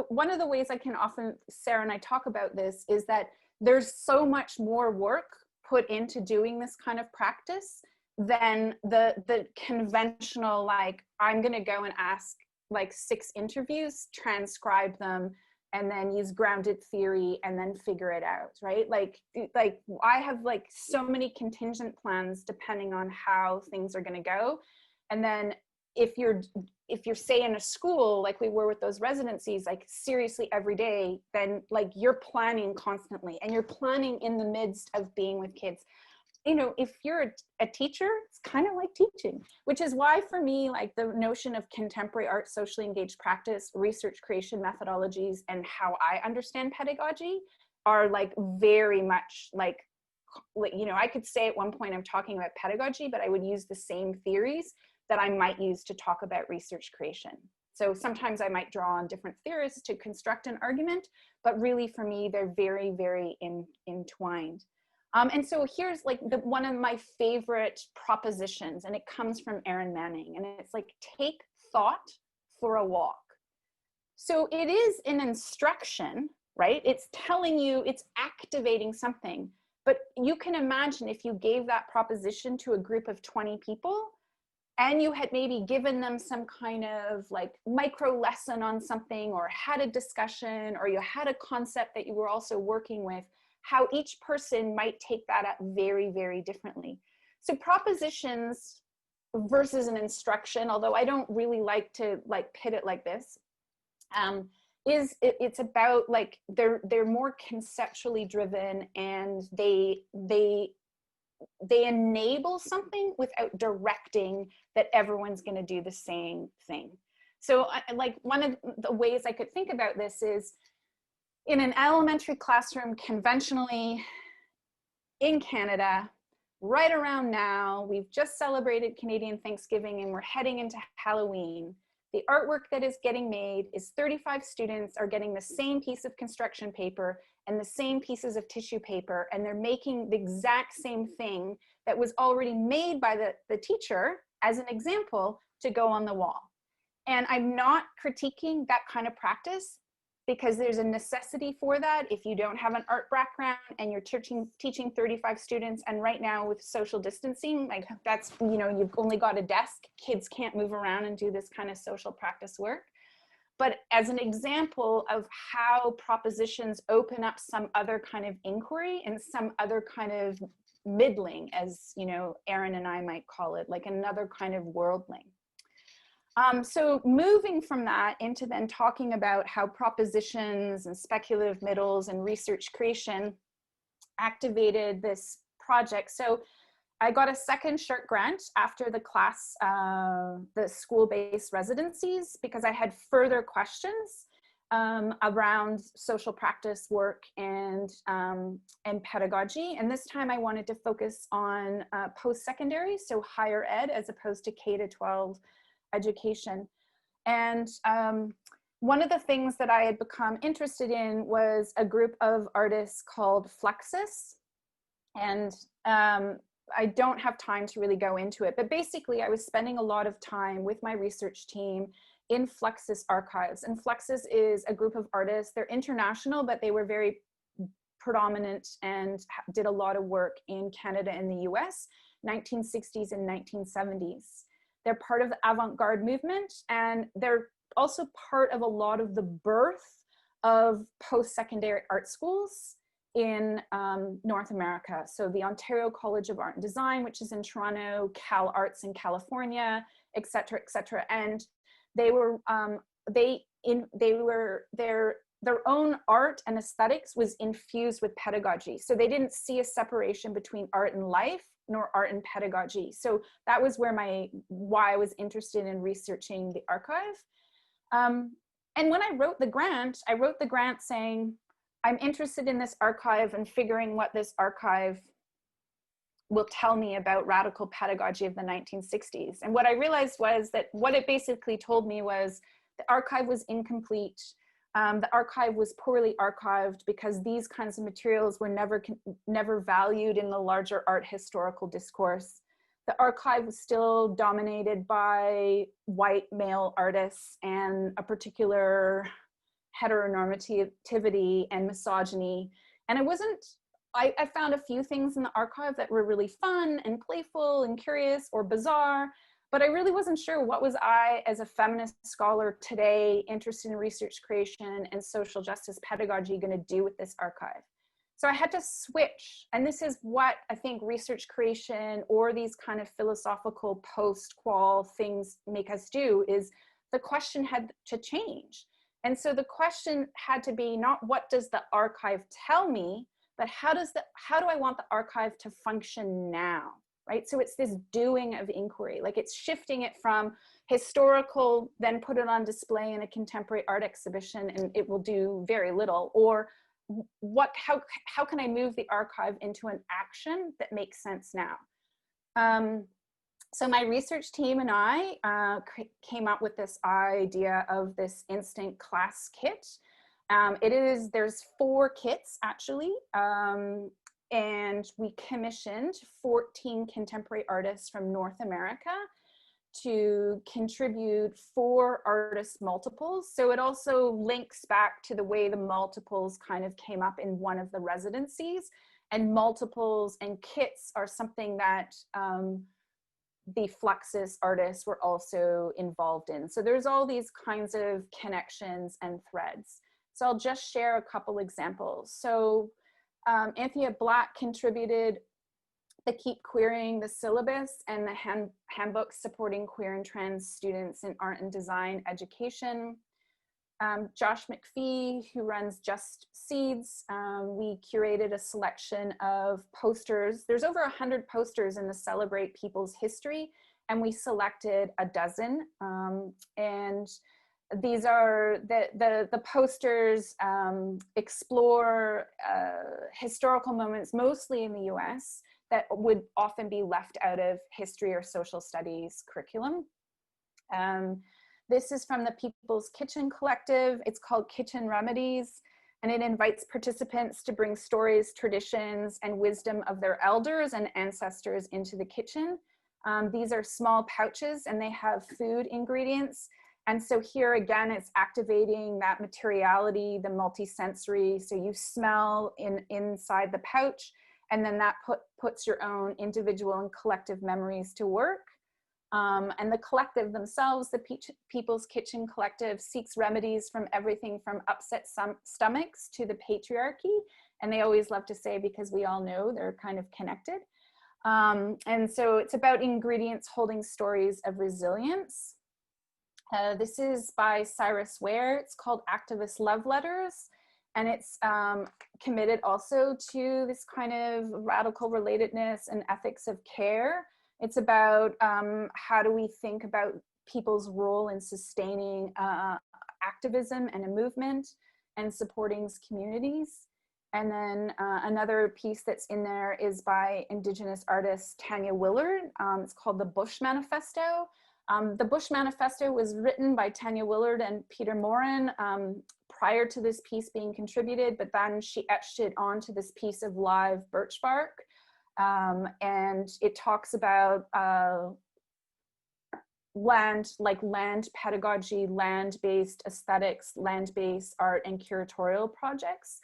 One of the ways I can often, Sarah and I talk about this, is that there's so much more work put into doing this kind of practice than the conventional, like, I'm going to go and ask like 6 interviews, transcribe them, and then use grounded theory and then figure it out, right? Like I have like so many contingent plans depending on how things are going to go. And then if you're say in a school, like we were with those residencies, like seriously every day, then like you're planning constantly and you're planning in the midst of being with kids. You know, if you're a teacher, it's kind of like teaching, which is why for me, like the notion of contemporary art, socially engaged practice, research creation methodologies, and how I understand pedagogy are like very much like, you know, I could say at one point I'm talking about pedagogy, but I would use the same theories that I might use to talk about research creation. So sometimes I might draw on different theorists to construct an argument, but really for me, they're very, very entwined. And so here's like one of my favorite propositions, and it comes from Erin Manning, and it's like, take thought for a walk. So it is an instruction, right? It's telling you, it's activating something, but you can imagine if you gave that proposition to a group of 20 people, and you had maybe given them some kind of like micro lesson on something, or had a discussion, or you had a concept that you were also working with, how each person might take that up very, very differently. So propositions versus an instruction, although I don't really like to like pit it like this, it's about like, they're more conceptually driven, and they enable something without directing that everyone's going to do the same thing. So like one of the ways I could think about this is, in an elementary classroom, conventionally in Canada, right around now, we've just celebrated Canadian Thanksgiving and we're heading into Halloween. The artwork that is getting made is 35 students are getting the same piece of construction paper and the same pieces of tissue paper, and they're making the exact same thing that was already made by the teacher as an example to go on the wall. And I'm not critiquing that kind of practice, because there's a necessity for that if you don't have an art background and you're teaching 35 students. And right now with social distancing, like that's, you know, you've only got a desk, kids can't move around and do this kind of social practice work. But as an example of how propositions open up some other kind of inquiry and some other kind of middling, as you know, Erin and I might call it, like another kind of worldling. So moving from that into then talking about how propositions and speculative middles and research creation activated this project. So I got a second SSHRC grant after the class, the school-based residencies, because I had further questions around social practice work and pedagogy. And this time I wanted to focus on post-secondary, so higher ed, as opposed to K-12 education. And one of the things that I had become interested in was a group of artists called Flexus. And I don't have time to really go into it, but basically I was spending a lot of time with my research team in Flexus Archives. And Flexus is a group of artists. They're international, but they were very predominant and did a lot of work in Canada and the US, 1960s and 1970s. They're part of the avant-garde movement, and they're also part of a lot of the birth of post-secondary art schools in North America. So the Ontario College of Art and Design, which is in Toronto, Cal Arts in California, et cetera, et cetera. And they were, their own art and aesthetics was infused with pedagogy. So they didn't see a separation between art and life, nor art and pedagogy. So that was where why I was interested in researching the archive. And when I wrote the grant saying, I'm interested in this archive and figuring what this archive will tell me about radical pedagogy of the 1960s. And what I realized was that what it basically told me was the archive was incomplete. The archive was poorly archived because these kinds of materials were never valued in the larger art historical discourse. The archive was still dominated by white male artists and a particular heteronormativity and misogyny. And I found a few things in the archive that were really fun and playful and curious or bizarre, but I really wasn't sure what was I, as a feminist scholar today, interested in research creation and social justice pedagogy, going to do with this archive. So I had to switch, and this is what I think research creation or these kind of philosophical post-qual things make us do, is the question had to change. And so the question had to be not what does the archive tell me, but how do I want the archive to function now, right? So it's this doing of inquiry, like it's shifting it from historical, then put it on display in a contemporary art exhibition and it will do very little, or how can I move the archive into an action that makes sense now? So my research team and I came up with this idea of this instant class kit. There's 4 kits actually, and we commissioned 14 contemporary artists from North America to contribute 4 artist multiples. So it also links back to the way the multiples kind of came up in one of the residencies, and multiples and kits are something that the Flexus artists were also involved in. So there's all these kinds of connections and threads. So I'll just share a couple examples. So Anthea Black contributed the Keep Queering the syllabus and the handbooks supporting queer and trans students in art and design education. Josh McPhee, who runs Just Seeds, we curated a selection of posters. There's over 100 posters in the Celebrate People's History, and we selected a dozen. And these are the posters explore historical moments, mostly in the US, that would often be left out of history or social studies curriculum. This is from the People's Kitchen Collective. It's called Kitchen Remedies, and it invites participants to bring stories, traditions, and wisdom of their elders and ancestors into the kitchen. These are small pouches and they have food ingredients. And so here again, it's activating that materiality, the multisensory. So you smell inside the pouch, and then that puts your own individual and collective memories to work. And the collective themselves, the People's Kitchen Collective, seeks remedies from everything from upset stomachs to the patriarchy. And they always love to say, because we all know they're kind of connected. And so it's about ingredients holding stories of resilience. This is by Cyrus Ware. It's called Activist Love Letters. And it's committed also to this kind of radical relatedness and ethics of care. It's about how do we think about people's role in sustaining activism and a movement and supporting communities. And then another piece that's in there is by Indigenous artist Tanya Willard. It's called the Bush Manifesto. The Bush Manifesto was written by Tanya Willard and Peter Morin prior to this piece being contributed, but then she etched it onto this piece of live birch bark. And it talks about land pedagogy, land-based aesthetics, land-based art and curatorial projects.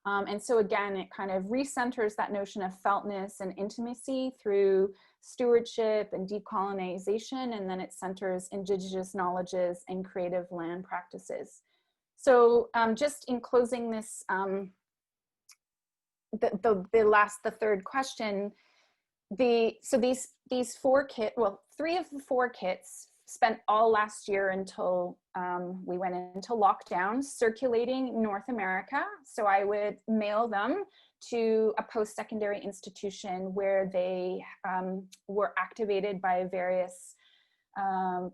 And so again, it kind of recenters that notion of feltness and intimacy through stewardship and decolonization, and then it centers Indigenous knowledges and creative land practices. So just in closing this, the third question, so these 4 kits, well, 3 of the 4 kits spent all last year until we went into lockdown circulating North America. So I would mail them to a post-secondary institution where they were activated by various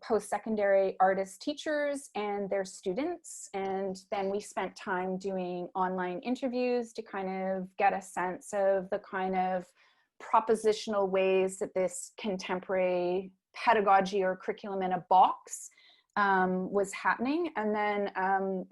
post-secondary artist teachers and their students. And then we spent time doing online interviews to kind of get a sense of the kind of propositional ways that this contemporary pedagogy or curriculum in a box was happening. And then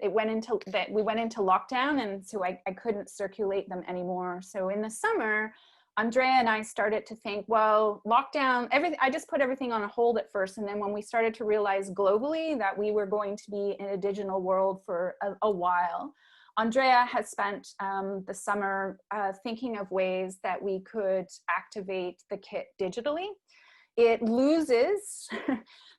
we went into lockdown, and so I couldn't circulate them anymore. So in the summer, Andrea and I started to think, well, lockdown, I just put everything on a hold at first. And then when we started to realize globally that we were going to be in a digital world for a while, Andrea has spent the summer thinking of ways that we could activate the kit digitally. It loses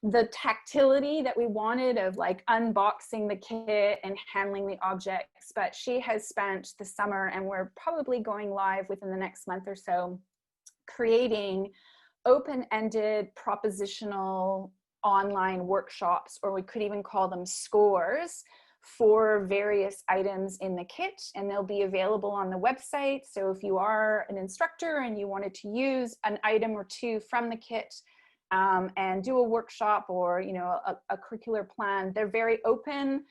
the tactility that we wanted of like unboxing the kit and handling the objects, but she has spent the summer, and we're probably going live within the next month or so, creating open-ended propositional online workshops, or we could even call them scores, for various items in the kit, and they'll be available on the website. So if you are an instructor and you wanted to use an item or two from the kit and do a workshop or, you know, a curricular plan, they're very open.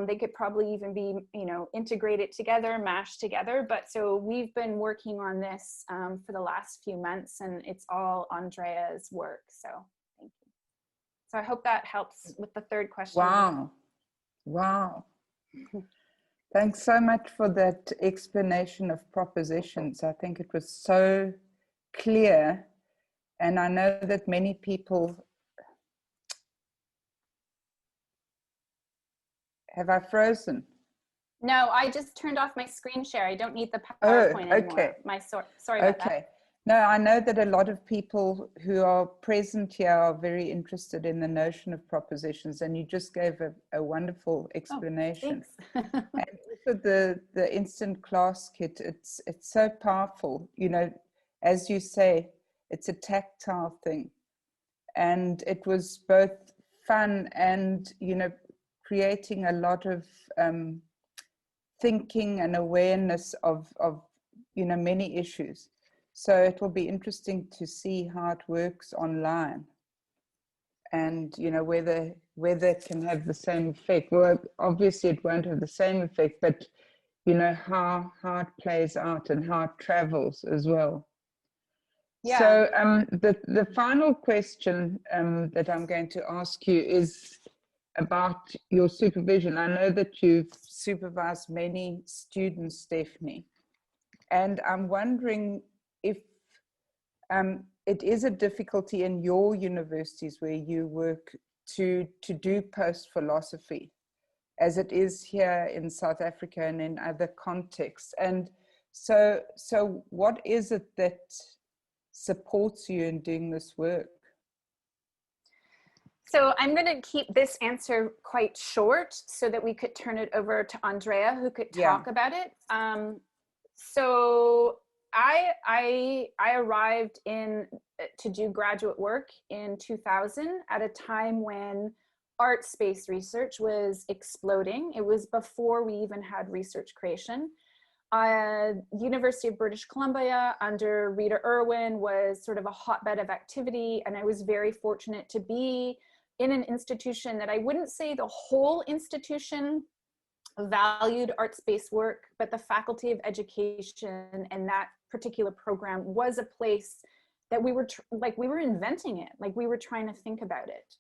They could probably even be, you know, integrated together, mashed together. But so we've been working on this for the last few months, and it's all Andrea's work. So thank you. So I hope that helps with the third question. Wow. Wow. Thanks so much for that explanation of propositions. I think it was so clear. And I know that many people, have I frozen? No, I just turned off my screen share. I don't need the PowerPoint anymore. Sorry about that. No, I know that a lot of people who are present here are very interested in the notion of propositions, and you just gave a wonderful explanation. Oh, thanks. And also the instant class kit, it's so powerful. You know, as you say, it's a tactile thing, and it was both fun and, you know, creating a lot of thinking and awareness of you know, many issues. So it will be interesting to see how it works online, and, you know, whether it can have the same effect. Well, obviously it won't have the same effect, but, you know, how it plays out and how it travels as well. Yeah. So the final question that I'm going to ask you is about your supervision. I know that you've supervised many students, Stephanie, and I'm wondering if it is a difficulty in your universities where you work to do post-philosophy, as it is here in South Africa and in other contexts. And so what is it that supports you in doing this work? So I'm going to keep this answer quite short so that we could turn it over to Andrea, who could talk about it. So I arrived to do graduate work in 2000 at a time when art space research was exploding. It was before we even had research creation. University of British Columbia under Rita Irwin was sort of a hotbed of activity, and I was very fortunate to be in an institution that I wouldn't say the whole institution valued art-based work, but the Faculty of Education and that particular program was a place that we were inventing it, like we were trying to think about it.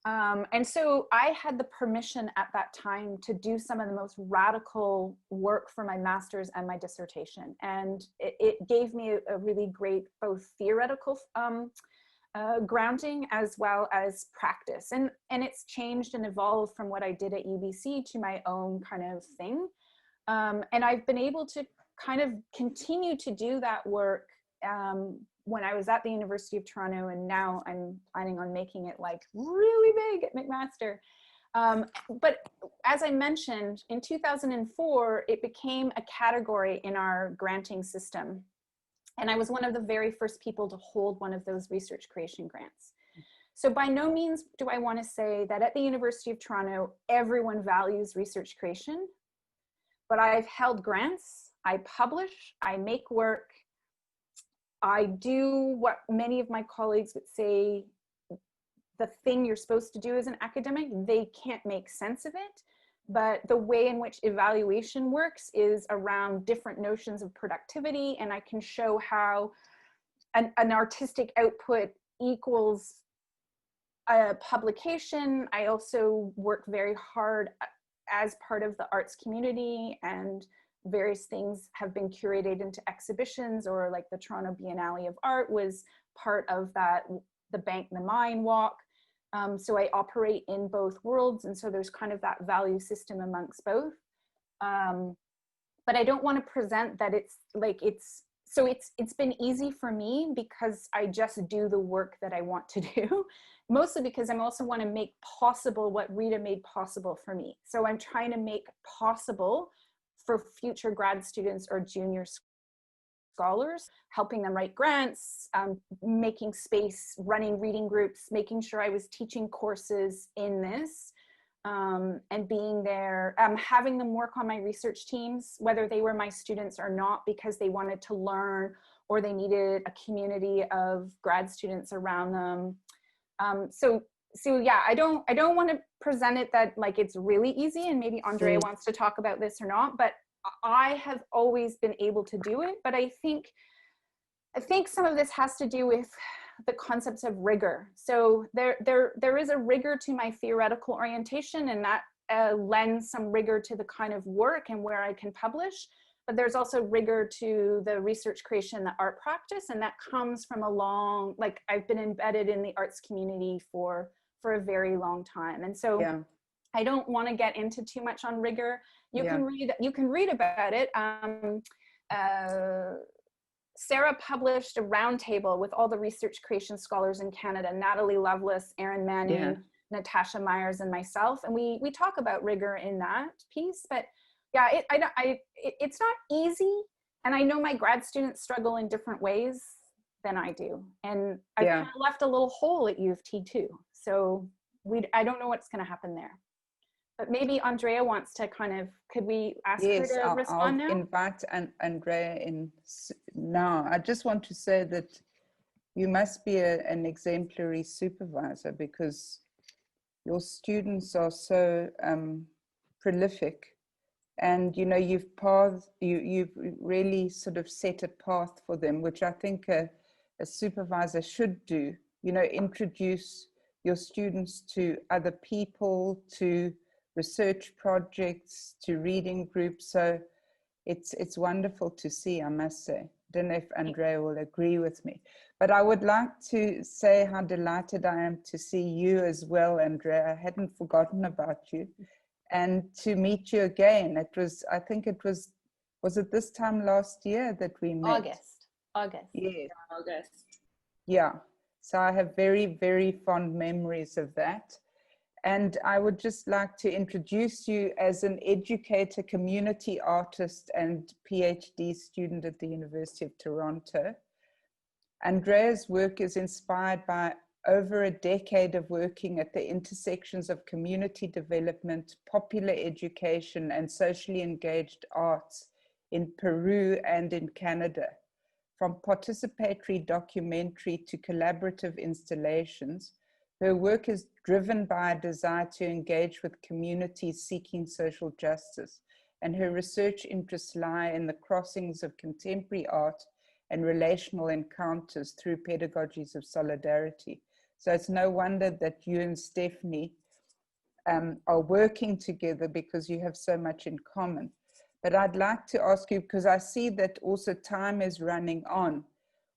And so I had the permission at that time to do some of the most radical work for my master's and my dissertation. And it gave me a really great both theoretical grounding as well as practice. And it's changed and evolved from what I did at UBC to my own kind of thing. And I've been able to kind of continue to do that work when I was at the University of Toronto, and now I'm planning on making it like really big at McMaster. But as I mentioned, in 2004, it became a category in our granting system. And I was one of the very first people to hold one of those research creation grants. So by no means do I want to say that at the University of Toronto, everyone values research creation, but I've held grants, I publish, I make work, I do what many of my colleagues would say, the thing you're supposed to do as an academic. They can't make sense of it, but the way in which evaluation works is around different notions of productivity, and I can show how an artistic output equals a publication. I also work very hard as part of the arts community, and various things have been curated into exhibitions, or like the Toronto Biennale of Art was part of that, the Bank the Mine walk. So I operate in both worlds, and so there's kind of that value system amongst both. But I don't want to present that it's so it's been easy for me because I just do the work that I want to do, mostly because I also want to make possible what Rita made possible for me. So I'm trying to make possible for future grad students or junior scholars, helping them write grants, making space, running reading groups, making sure I was teaching courses in this, and being there, having them work on my research teams, whether they were my students or not, because they wanted to learn or they needed a community of grad students around them. So yeah, I don't want to present it that like it's really easy, and maybe Andrea wants to talk about this or not, but I have always been able to do it. But I think some of this has to do with the concepts of rigor. So there is a rigor to my theoretical orientation, and that lends some rigor to the kind of work and where I can publish. But there's also rigor to the research creation, the art practice, and that comes from a long, like I've been embedded in the arts community for a very long time. And so yeah. I don't want to get into too much on rigor. You can read about it. Sarah published a roundtable with all the research creation scholars in Canada, Natalie Lovelace, Erin Manning, Natasha Myers, and myself. And we talk about rigor in that piece. But yeah, it's not easy. And I know my grad students struggle in different ways than I do. And I kind of left a little hole at U of T too. So I don't know what's going to happen there. But maybe Andrea wants to kind of, could we ask her to respond now? I'll invite Andrea in now. I just want to say that you must be an exemplary supervisor, because your students are so prolific, and you know you've really sort of set a path for them, which I think a supervisor should do. You know, introduce your students to other people, to research projects, to reading groups. So it's wonderful to see, I must say. I don't know if Andrea will agree with me, but I would like to say how delighted I am to see you as well, Andrea. I hadn't forgotten about you, and to meet you again. I think it was it this time last year that we met? August. Yes. August. Yeah. So I have very, very fond memories of that. And I would just like to introduce you as an educator, community artist, and PhD student at the University of Toronto. Andrea's work is inspired by over a decade of working at the intersections of community development, popular education, and socially engaged arts in Peru and in Canada. From participatory documentary to collaborative installations, her work is driven by a desire to engage with communities seeking social justice, and her research interests lie in the crossings of contemporary art and relational encounters through pedagogies of solidarity. So it's no wonder that you and Stephanie are working together, because you have so much in common. But I'd like to ask you, because I see that also time is running on,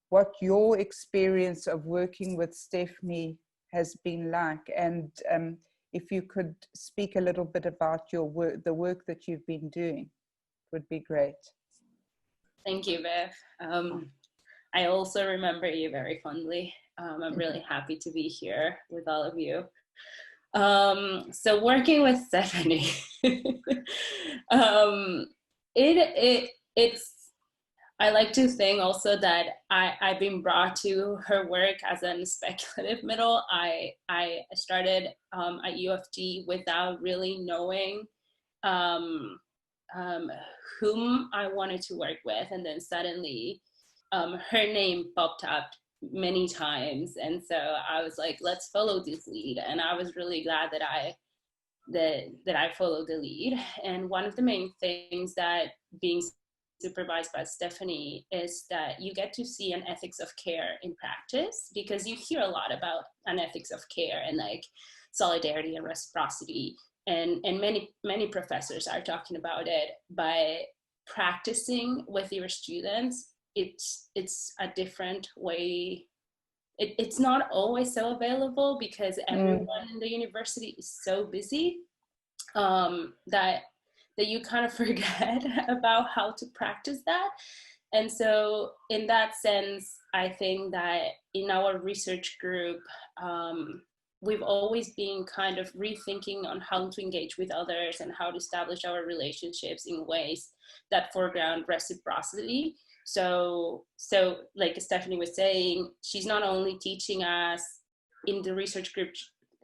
what your experience of working with Stephanie has been like, and if you could speak a little bit about your work, the work that you've been doing, would be great. Thank you, Viv. I also remember you very fondly. I'm really happy to be here with all of you. So working with Stephanie, it's, I like to think also that I've been brought to her work as a speculative middle. I started at U of T without really knowing whom I wanted to work with, and then suddenly her name popped up many times, and so I was like, let's follow this lead. And I was really glad that I followed the lead. And one of the main things that being supervised by Stephanie is that you get to see an ethics of care in practice, because you hear a lot about an ethics of care and like solidarity and reciprocity, and many professors are talking about it. By practicing with your students, it's a different way. It's not always so available, because everyone in the university is so busy that you kind of forget about how to practice that. And so in that sense, I think that in our research group, we've always been kind of rethinking on how to engage with others and how to establish our relationships in ways that foreground reciprocity. So like Stephanie was saying, she's not only teaching us in the research group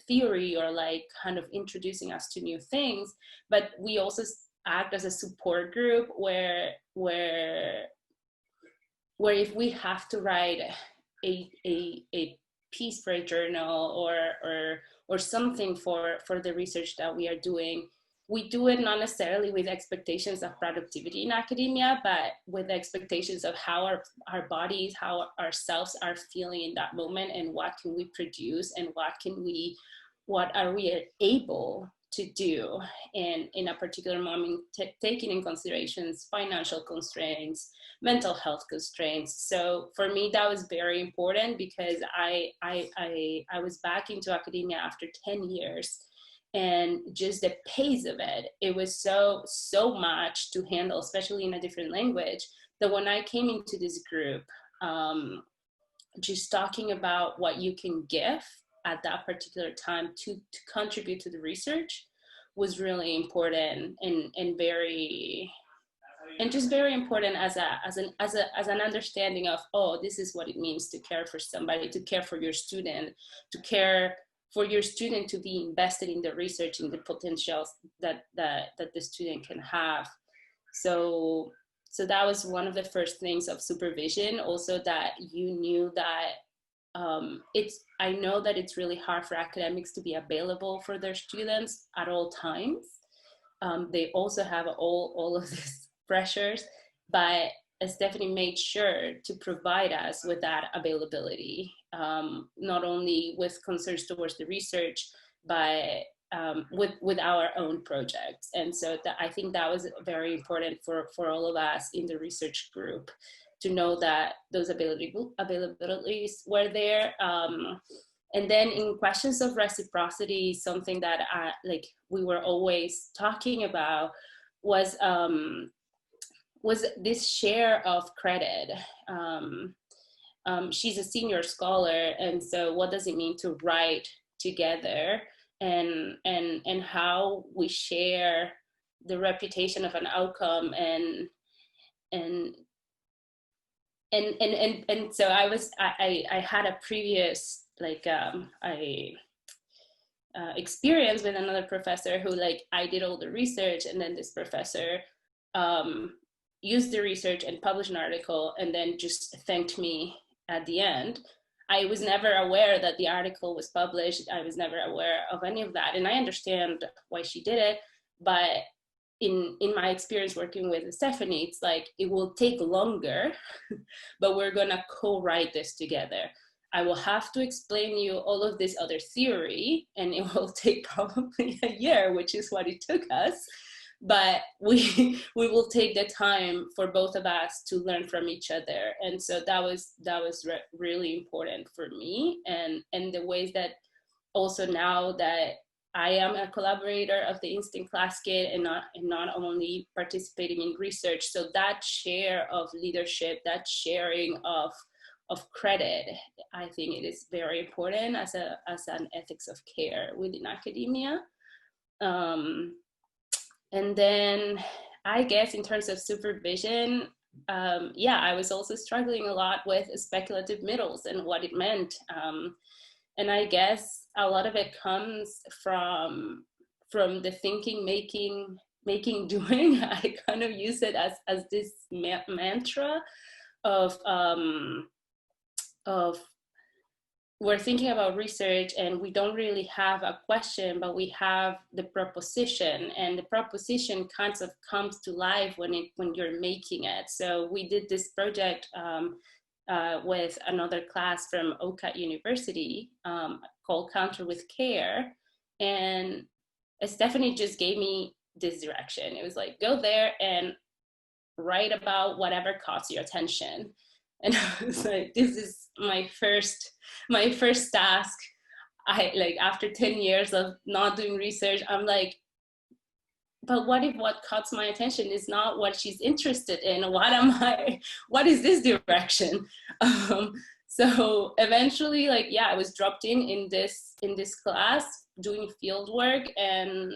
theory or like kind of introducing us to new things, but we also act as a support group where if we have to write a piece for a journal or something for the research that we are doing, we do it not necessarily with expectations of productivity in academia, but with expectations of how our bodies, how ourselves are feeling in that moment, and what can we produce, and what are we able to do in a particular moment, taking in considerations financial constraints, mental health constraints. So for me, that was very important, because I was back into academia after 10 years, and just the pace of it was so much to handle, especially in a different language, that when I came into this group, just talking about what you can give at that particular time to contribute to the research was really important, and very important as an understanding of, oh, this is what it means to care for somebody, to care for your student, to care for your student to be invested in the research and the potentials that the student can have. So that was one of the first things of supervision. Also, that you knew that I know that it's really hard for academics to be available for their students at all times. They also have all of these pressures, but Stephanie made sure to provide us with that availability, not only with concerns towards the research, but with our own projects. And so I think that was very important for all of us in the research group, to know that those availabilities were there. And then in questions of reciprocity, something that we were always talking about was this share of credit. She's a senior scholar, and so what does it mean to write together, and how we share the reputation of an outcome, and so I had a previous experience with another professor who, I did all the research, and then this professor used the research and published an article, and then just thanked me at the end. I was never aware that the article was published. I was never aware of any of that, and I understand why she did it, but in my experience working with Stephanie, it's it will take longer, but we're gonna co-write this together. I will have to explain you all of this other theory, and it will take probably a year, which is what it took us. But we will take the time for both of us to learn from each other. And so that was really important for me, and the ways that also now that I am a collaborator of the Instant Class Kit, and not only participating in research. So that share of leadership, that sharing of credit, I think it is very important as an ethics of care within academia. And then I guess in terms of supervision, I was also struggling a lot with speculative middles and what it meant. And I guess a lot of it comes from the thinking, making, doing. I kind of use it as this mantra of we're thinking about research, and we don't really have a question, but we have the proposition, and the proposition kind of comes to life when you're making it. So we did this project with another class from OCAT University called Counter with Care, and Stephanie just gave me this direction. It was go there and write about whatever caught your attention. And I was this is my first task. After 10 years of not doing research, I'm but what if what caught my attention is not what she's interested in? What is this direction? So eventually, like, yeah, I was dropped in this class doing field work, and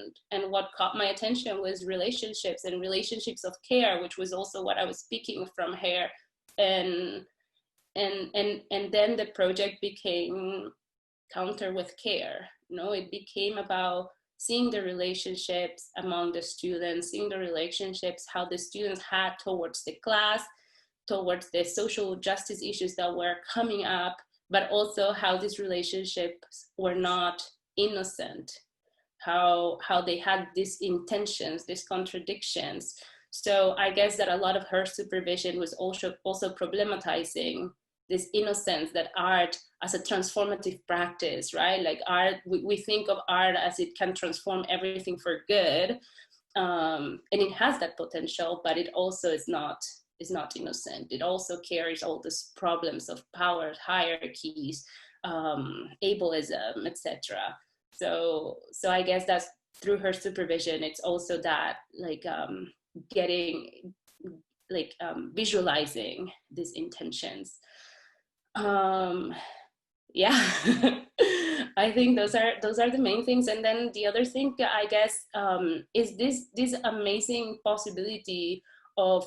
what caught my attention was relationships and relationships of care, which was also what I was speaking from here. And then the project became Counter with Care. It became about seeing the relationships among the students, seeing the relationships, how the students had towards the class, towards the social justice issues that were coming up, but also how these relationships were not innocent, how they had these intentions, these contradictions. So I guess that a lot of her supervision was also problematizing this innocence that art as a transformative practice, right? Like art, we think of art as it can transform everything for good, and it has that potential, but it also is not innocent. It also carries all these problems of power, hierarchies, ableism, etc. So I guess that's through her supervision. It's also that like visualizing these intentions. Yeah. I think those are the main things. And then the other thing, I guess, is this amazing possibility of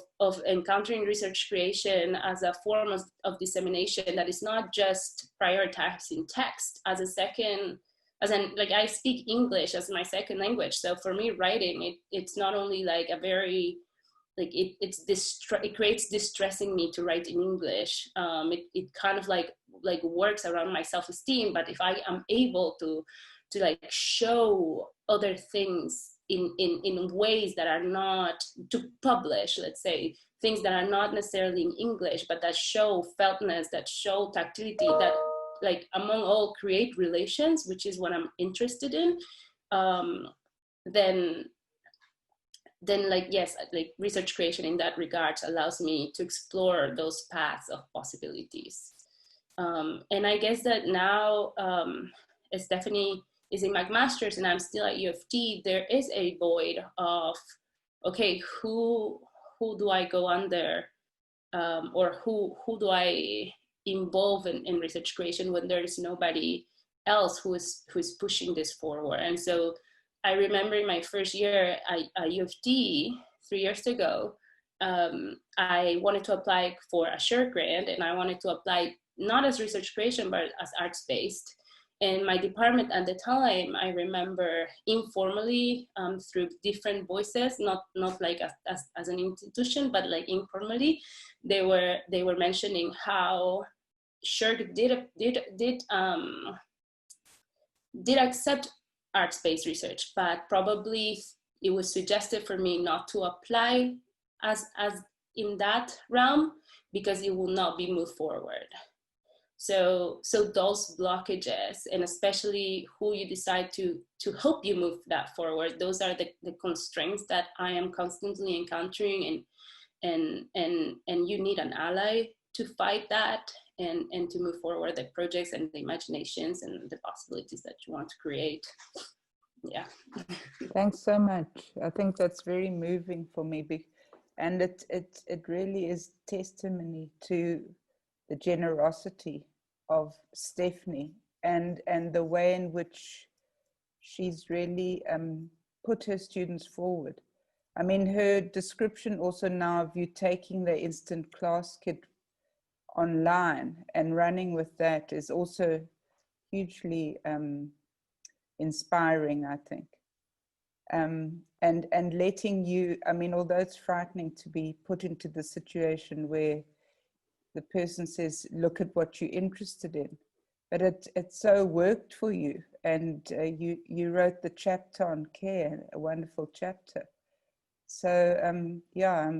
encountering research creation as a form of dissemination that is not just prioritizing text as a second, like I speak English as my second language. So for me, writing, it's not only like a very, like it creates distressing me to write in English. It kind of like works around my self-esteem. But if I am able to like show other things in ways that are not, to publish, let's say, things that are not necessarily in English, but that show feltness, that show tactility, that like among all create relations, which is what I'm interested in, then like, yes, like research creation in that regard allows me to explore those paths of possibilities. And I guess that now, as Stephanie is in McMaster's and I'm still at U of T, there is a void of, okay, who do I go under, or who do I involve in research creation when there is nobody else who is pushing this forward? And so I remember in my first year at U of T 3 years ago, I wanted to apply for a SURE grant, and I wanted to apply not as research creation, but as arts-based. And my department at the time, I remember informally, through different voices, not like as an institution, but like informally, they were mentioning how SURE did accept arts-based research, but probably it was suggested for me not to apply as in that realm because it will not be moved forward. So those blockages, and especially who you decide to help you move that forward, those are the constraints that I am constantly encountering, and you need an ally to fight that and to move forward the projects and the imaginations and the possibilities that you want to create. Yeah. Thanks so much. I think that's very moving for me, and it really is testimony to the generosity of Stephanie and the way in which she's really put her students forward. I mean, her description also now of you taking the instant class kit online and running with that is also hugely inspiring, I think. And letting you, I mean, although it's frightening to be put into the situation where the person says, look at what you're interested in, but it so worked for you, and you wrote the chapter on care, a wonderful chapter. So yeah,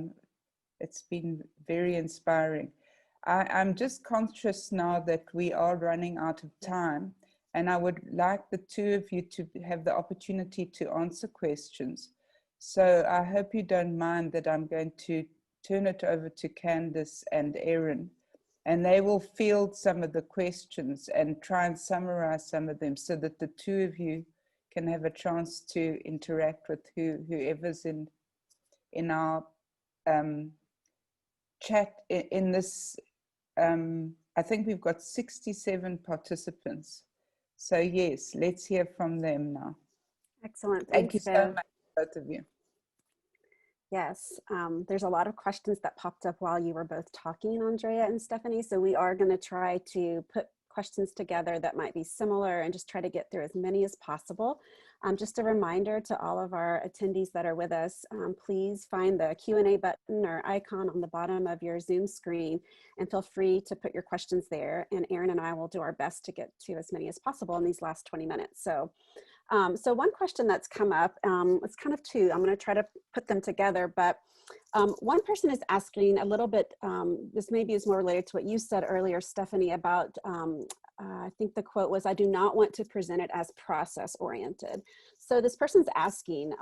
it's been very inspiring. I'm just conscious now that we are running out of time, and I would like the two of you to have the opportunity to answer questions. So I hope you don't mind that I'm going to turn it over to Candace and Erin, and they will field some of the questions and try and summarize some of them so that the two of you can have a chance to interact with whoever's in our chat in this. I think we've got 67 participants. So yes, let's hear from them now. Excellent. Thank Thanks, you so Viv. much, both of you. Yes, there's a lot of questions that popped up while you were both talking, Andrea and Stephanie. So we are going to try to put questions together that might be similar and just try to get through as many as possible. Just a reminder to all of our attendees that are with us, please find the Q&A button or icon on the bottom of your Zoom screen and feel free to put your questions there. And Erin and I will do our best to get to as many as possible in these last 20 minutes. So one question that's come up, it's kind of two. I'm going to try to put them together, but one person is asking a little bit, this maybe is more related to what you said earlier, Stephanie, about, I think the quote was, "I do not want to present it as process oriented." So this person's asking,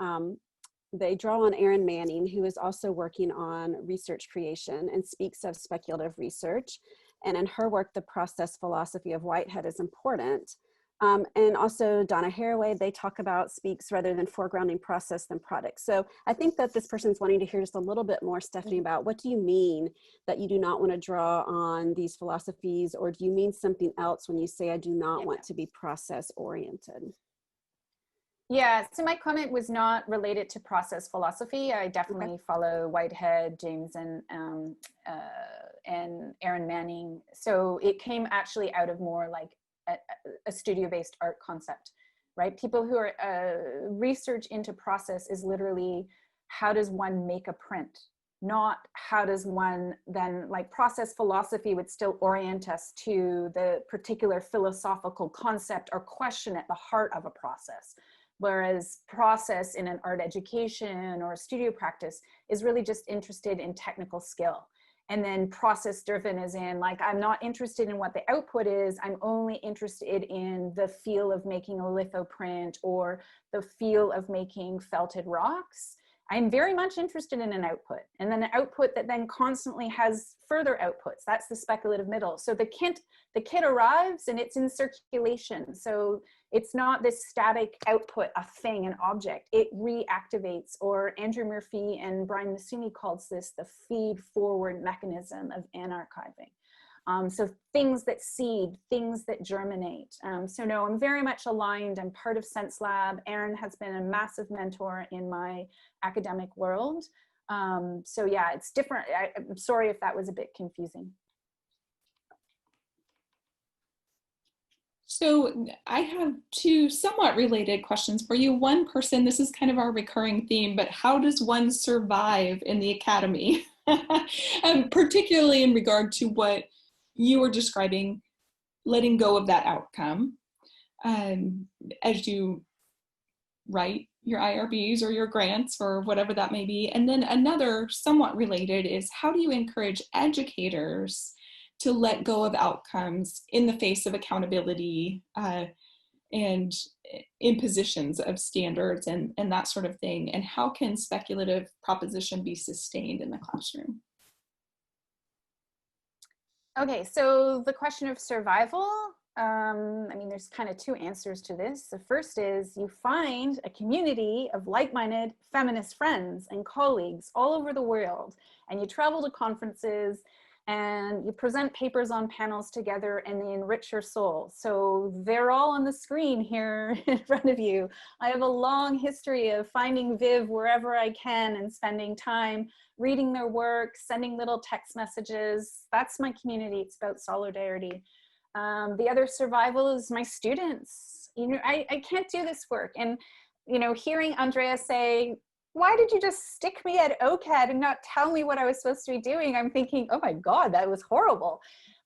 they draw on Erin Manning, who is also working on research creation and speaks of speculative research. And in her work, the process philosophy of Whitehead is important. And also Donna Haraway, they talk about speaks rather than foregrounding process than product. So I think that this person's wanting to hear just a little bit more, Stephanie, about what do you mean that you do not want to draw on these philosophies, or do you mean something else when you say I do not want to be process oriented? Yeah, so my comment was not related to process philosophy. I definitely follow Whitehead, James, and Erin Manning. So it came actually out of more like a studio-based art concept, right? People who are research into process is literally how does one make a print, not how does one then, like process philosophy would still orient us to the particular philosophical concept or question at the heart of a process. Whereas process in an art education or studio practice is really just interested in technical skill. And then process driven is in like, I'm not interested in what the output is, I'm only interested in the feel of making a litho print or the feel of making felted rocks. I'm very much interested in an output, and then an output that then constantly has further outputs. That's the speculative middle. So the kit arrives and it's in circulation. So it's not this static output, a thing, an object. It reactivates, or Andrew Murphy and Brian Masumi calls this the feed forward mechanism of anarchiving. So things that seed, things that germinate. So no, I'm very much aligned. I'm part of Sense Lab. Erin has been a massive mentor in my academic world. So yeah, it's different. I'm sorry if that was a bit confusing. So I have two somewhat related questions for you. One person, this is kind of our recurring theme, but how does one survive in the academy? Particularly in regard to what you were describing, letting go of that outcome as you write your IRBs or your grants or whatever that may be. And then another somewhat related is, how do you encourage educators to let go of outcomes in the face of accountability and impositions of standards and that sort of thing? And how can speculative proposition be sustained in the classroom? Okay, so the question of survival, I mean, there's kind of two answers to this. The first is you find a community of like-minded feminist friends and colleagues all over the world, and you travel to conferences and you present papers on panels together and they enrich your soul. So they're all on the screen here in front of you. I have a long history of finding Viv wherever I can and spending time reading their work, sending little text messages. That's my community. It's about solidarity. The other survival is my students. You know, I can't do this work. And, you know, hearing Andrea say, why did you just stick me at OCAD and not tell me what I was supposed to be doing? I'm thinking, oh my God, that was horrible.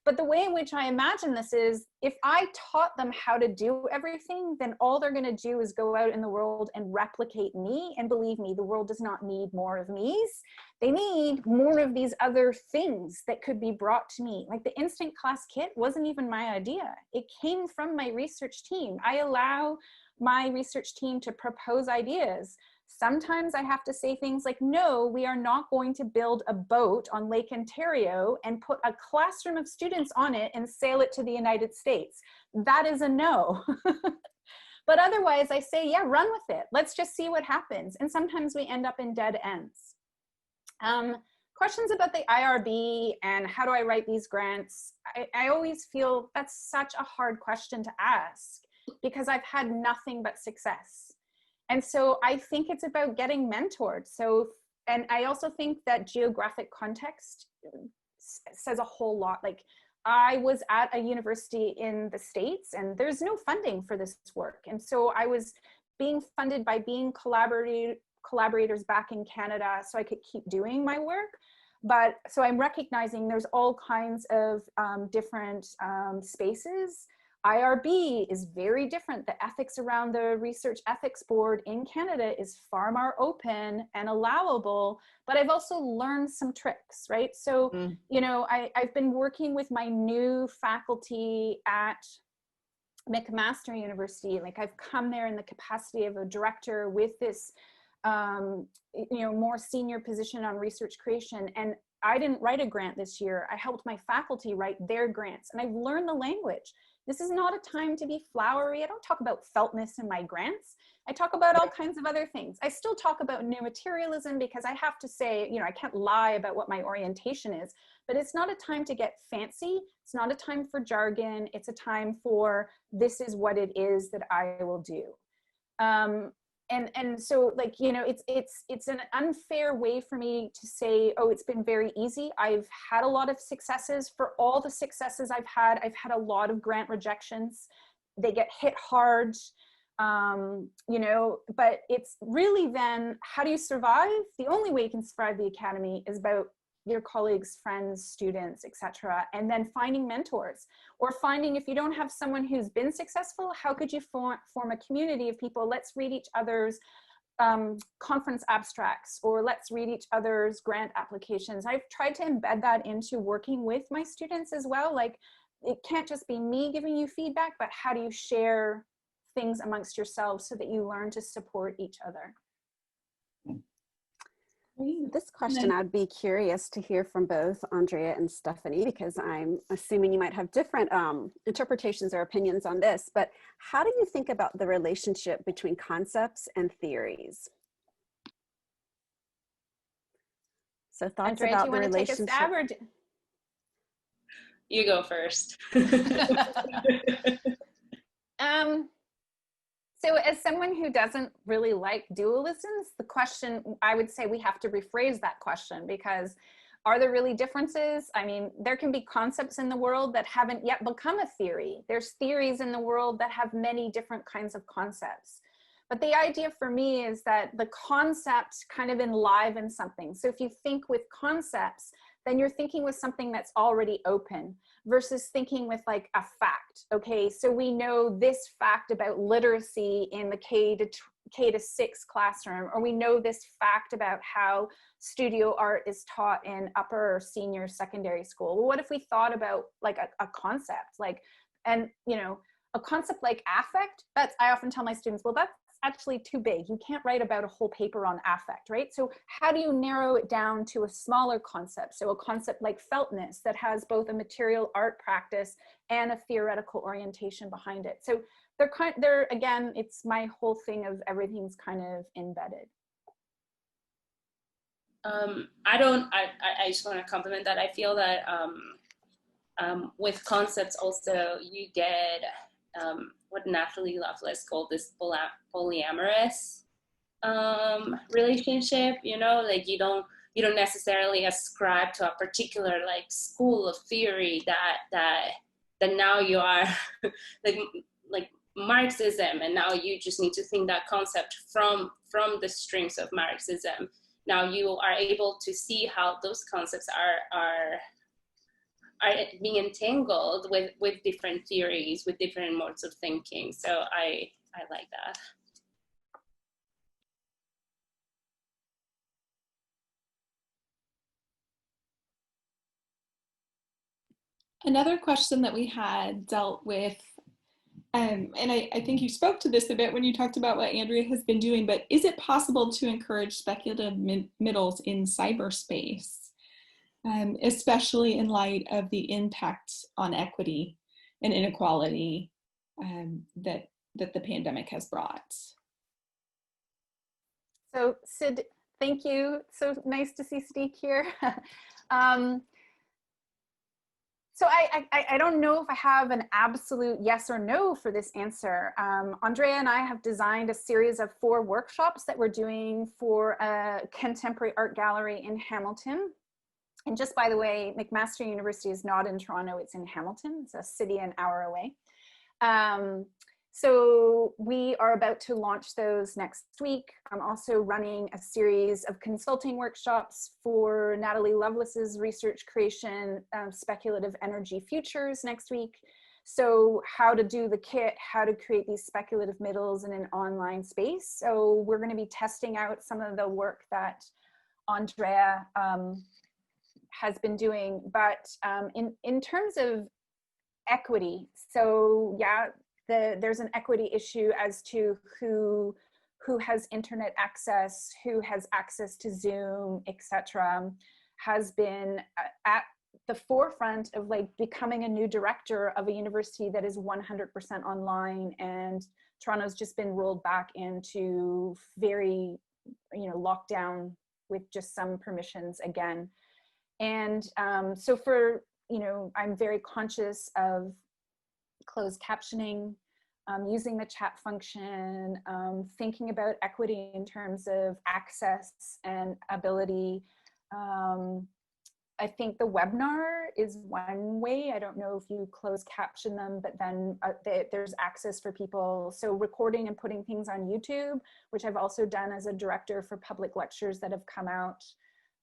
But the way in which I imagine this is, if I taught them how to do everything, then all they're gonna do is go out in the world and replicate me. And believe me, the world does not need more of me's. They need more of these other things that could be brought to me. Like the instant class kit wasn't even my idea. It came from my research team. I allow my research team to propose ideas. Sometimes I have to say things like, no, we are not going to build a boat on Lake Ontario and put a classroom of students on it and sail it to the United States. That is a no. But otherwise I say, yeah, run with it. Let's just see what happens. And sometimes we end up in dead ends. Questions about the IRB and how do I write these grants? I always feel that's such a hard question to ask because I've had nothing but success. And so I think it's about getting mentored. So, and I also think that geographic context says a whole lot. Like, I was at a university in the States and there's no funding for this work. And so I was being funded by being collaborators back in Canada so I could keep doing my work. But so I'm recognizing there's all kinds of different spaces. IRB is very different. The ethics around the Research Ethics Board in Canada is far more open and allowable, but I've also learned some tricks, right? So, you know, I've been working with my new faculty at McMaster University. Like, I've come there in the capacity of a director with this you know, more senior position on research creation. And I didn't write a grant this year. I helped my faculty write their grants, and I've learned the language. This is not a time to be flowery. I don't talk about feltness in my grants. I talk about all kinds of other things. I still talk about new materialism because I have to say, you know, I can't lie about what my orientation is, but it's not a time to get fancy. It's not a time for jargon. It's a time for, this is what it is that I will do. And so, like, you know, it's an unfair way for me to say, oh, it's been very easy. I've had a lot of successes. For all the successes I've had a lot of grant rejections. They get hit hard, you know, but it's really then, how do you survive? The only way you can survive the academy is about your colleagues, friends, students, etc. And then finding mentors, or finding, if you don't have someone who's been successful, how could you form a community of people? Let's read each other's conference abstracts, or let's read each other's grant applications. I've tried to embed that into working with my students as well. Like, it can't just be me giving you feedback, but how do you share things amongst yourselves so that you learn to support each other? This question, I'd be curious to hear from both Andrea and Stephanie, because I'm assuming you might have different interpretations or opinions on this, but how do you think about the relationship between concepts and theories? So thoughts Andrea, about do you want to take a stab, or You go first. So as someone who doesn't really like dualisms, the question, I would say we have to rephrase that question, because are there really differences? I mean, there can be concepts in the world that haven't yet become a theory. There's theories in the world that have many different kinds of concepts. But the idea for me is that the concept kind of enlivens something. So if you think with concepts, then you're thinking with something that's already open, versus thinking with like a fact. Okay, so we know this fact about literacy in the K to 6 classroom, or we know this fact about how studio art is taught in upper or senior secondary school. Well, what if we thought about like a concept, like, and you know, a concept like affect? That's, I often tell my students, well, that's actually too big. You can't write about a whole paper on affect, right? So how do you narrow it down to a smaller concept? So a concept like feltness that has both a material art practice and a theoretical orientation behind it. So they're again, it's my whole thing of everything's kind of embedded. I just want to compliment that. I feel that with concepts also you get what Natalie Lovelace called this polyamorous relationship, you know, like you don't necessarily ascribe to a particular like school of theory that now you are like Marxism, and now you just need to think that concept from the strings of Marxism. Now you are able to see how those concepts are being entangled with different theories, with different modes of thinking. So I like that. Another question that we had dealt with, and I think you spoke to this a bit when you talked about what Andrea has been doing, but is it possible to encourage speculative middles in cyberspace? Especially in light of the impact on equity and inequality that that the pandemic has brought. So Sid, thank you. So nice to see Sadiq here. So I don't know if I have an absolute yes or no for this answer. Andrea and I have designed a series of 4 workshops that we're doing for a contemporary art gallery in Hamilton. And just by the way, McMaster University is not in Toronto, it's in Hamilton. It's a city an hour away. So we are about to launch those next week. I'm also running a series of consulting workshops for Natalie Lovelace's research creation, Speculative Energy Futures next week. So how to do the kit, how to create these speculative middles in an online space. So we're going to be testing out some of the work that Andrea has been doing. But in terms of equity, so yeah, there's an equity issue as to who has internet access, who has access to Zoom, etc., has been at the forefront of like becoming a new director of a university that is 100% online, and Toronto's just been rolled back into very, lockdown with just some permissions again. And so for, I'm very conscious of closed captioning, using the chat function, thinking about equity in terms of access and ability. I think the webinar is one way. I don't know if you close caption them, but then there's access for people. So recording and putting things on YouTube, which I've also done as a director for public lectures that have come out.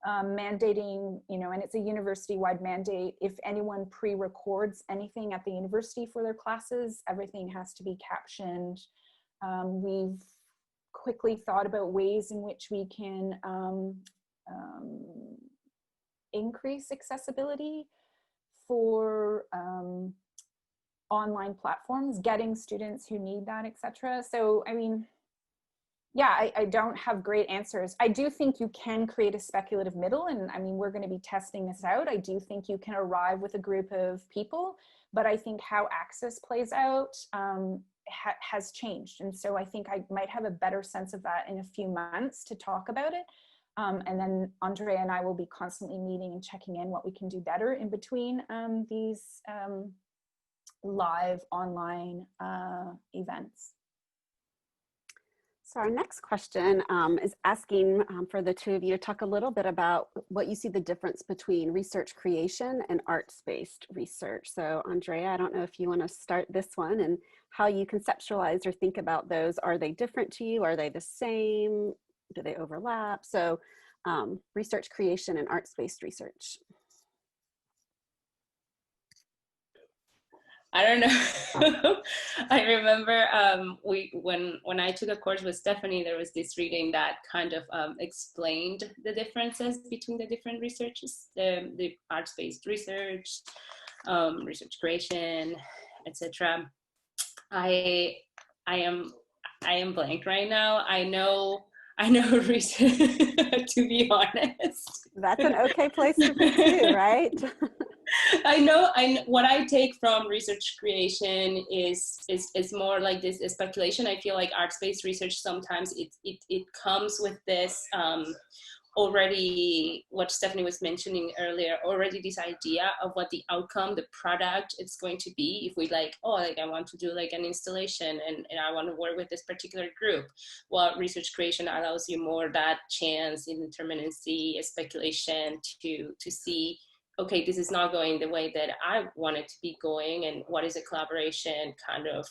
Mandating, and it's a university-wide mandate. If anyone pre-records anything at the university for their classes, everything has to be captioned. We've quickly thought about ways in which we can increase accessibility for online platforms, getting students who need that, etc. So, I mean, yeah, I don't have great answers. I do think you can create a speculative middle, and I mean, we're going to be testing this out. I do think you can arrive with a group of people, but I think how access plays out has changed. And so I think I might have a better sense of that in a few months to talk about it. And then Andrea and I will be constantly meeting and checking in what we can do better in between these live online events. So our next question is asking for the two of you to talk a little bit about what you see the difference between research creation and arts-based research. So Andrea, I don't know if you want to start this one and how you conceptualize or think about those. Are they different to you? Are they the same? Do they overlap? So research creation and arts-based research. I don't know. I remember when I took a course with Stephanie, there was this reading that kind of explained the differences between the different researches, the arts-based research, research creation, etc. I am blank right now. I know research, to be honest. That's an okay place to be too, right? I know what I take from research creation is more like this speculation. I feel like arts-based research sometimes it comes with this already, what Stephanie was mentioning earlier, already this idea of what the outcome, the product is going to be. If we I want to do like an installation and I want to work with this particular group. Well, research creation allows you more that chance, indeterminacy, speculation to see, okay, this is not going the way that I want it to be going, and what is a collaboration kind of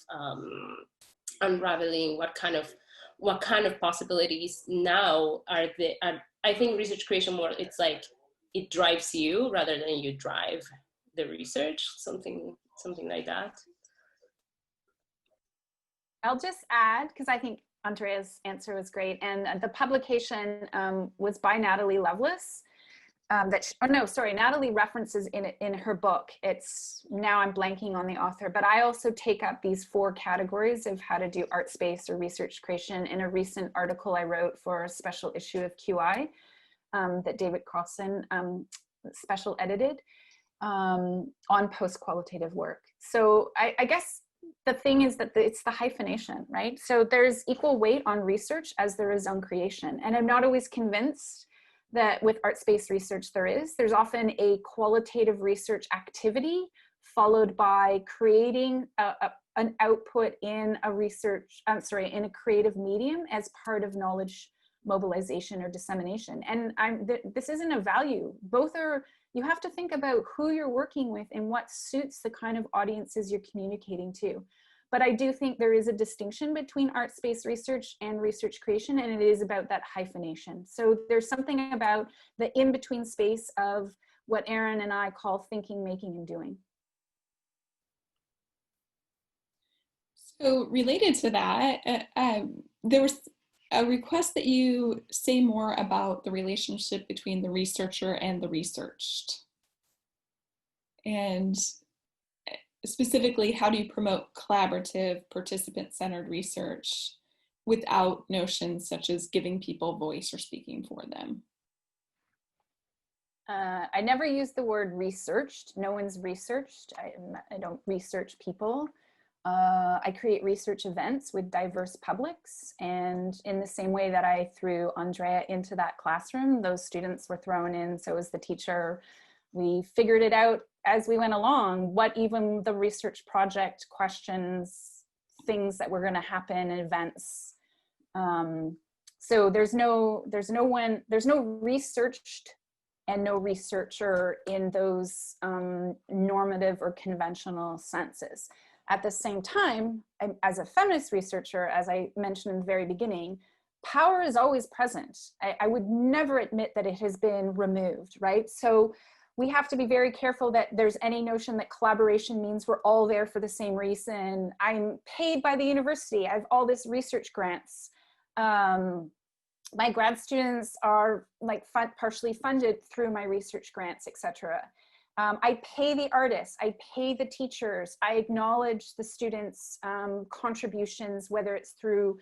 unraveling, what kind of possibilities now are there. I think research creation more, it's like it drives you rather than you drive the research, something like that. I'll just add, because I think Andrea's answer was great, and the publication was by Natalie Lovelace. Natalie references in her book. It's, now I'm blanking on the author, but I also take up these 4 categories of how to do arts-based or research creation in a recent article I wrote for a special issue of QI that David Carlson special edited on post-qualitative work. So I guess the thing is that it's the hyphenation, right? So there's equal weight on research as there is on creation. And I'm not always convinced that with art-based research there is. There's often a qualitative research activity followed by creating an output in a in a creative medium as part of knowledge mobilization or dissemination. And this isn't a value. Both are, you have to think about who you're working with and what suits the kind of audiences you're communicating to. But I do think there is a distinction between arts-based research and research creation, and it is about that hyphenation. So there's something about the in-between space of what Erin and I call thinking, making, and doing. So related to that, there was a request that you say more about the relationship between the researcher and the researched. And specifically, how do you promote collaborative, participant-centered research without notions such as giving people voice or speaking for them? I never use the word researched. No one's researched. I don't research people. I create research events with diverse publics, and in the same way that I threw Andrea into that classroom, those students were thrown in, so was the teacher. We figured it out as we went along, what even the research project questions, things that were going to happen, events. So there's no researched and no researcher in those normative or conventional senses. At the same time, as a feminist researcher, as I mentioned in the very beginning, power is always present. I would never admit that it has been removed, right? So we have to be very careful that there's any notion that collaboration means we're all there for the same reason. I'm paid by the university. I have all this research grants. My grad students are like partially funded through my research grants, etc. I pay the artists, I pay the teachers, I acknowledge the students' contributions, whether it's through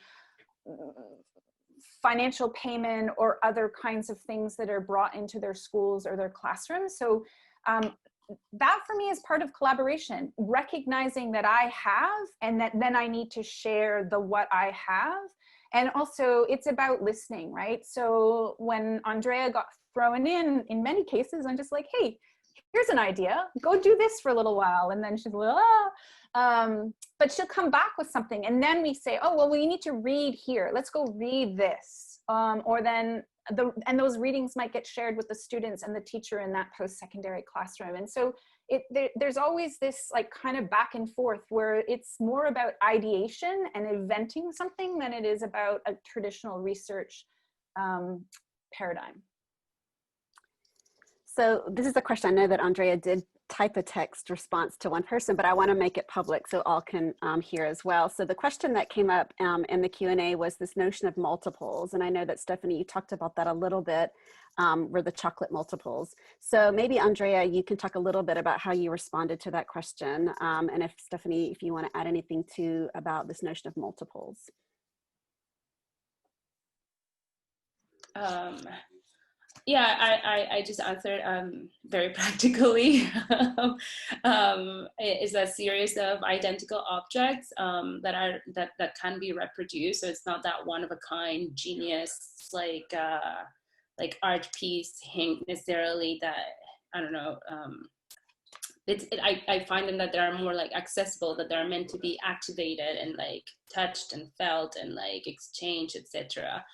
financial payment or other kinds of things that are brought into their schools or their classrooms. So that for me is part of collaboration, recognizing that I have and that then I need to share the what I have. And also it's about listening, right? So when Andrea got thrown in many cases, I'm just like, hey, here's an idea, go do this for a little while. And then she's like, but she'll come back with something. And then we say, oh, well, we need to read here. Let's go read this. Or then, and those readings might get shared with the students and the teacher in that post-secondary classroom. And so there's always this like kind of back and forth where it's more about ideation and inventing something than it is about a traditional research paradigm. So this is a question. I know that Andrea did type a text response to one person, but I want to make it public so all can hear as well. So the question that came up in the Q&A was this notion of multiples. And I know that Stephanie, you talked about that a little bit, were the chocolate multiples. So maybe Andrea, you can talk a little bit about how you responded to that question. And if Stephanie, if you want to add anything too about this notion of multiples. Yeah, I just answered very practically. It's a series of identical objects that can be reproduced. So it's not that one of a kind genius like art piece necessarily that, I don't know. I find them that they are more like accessible, that they're meant to be activated and like touched and felt and like exchanged, etc.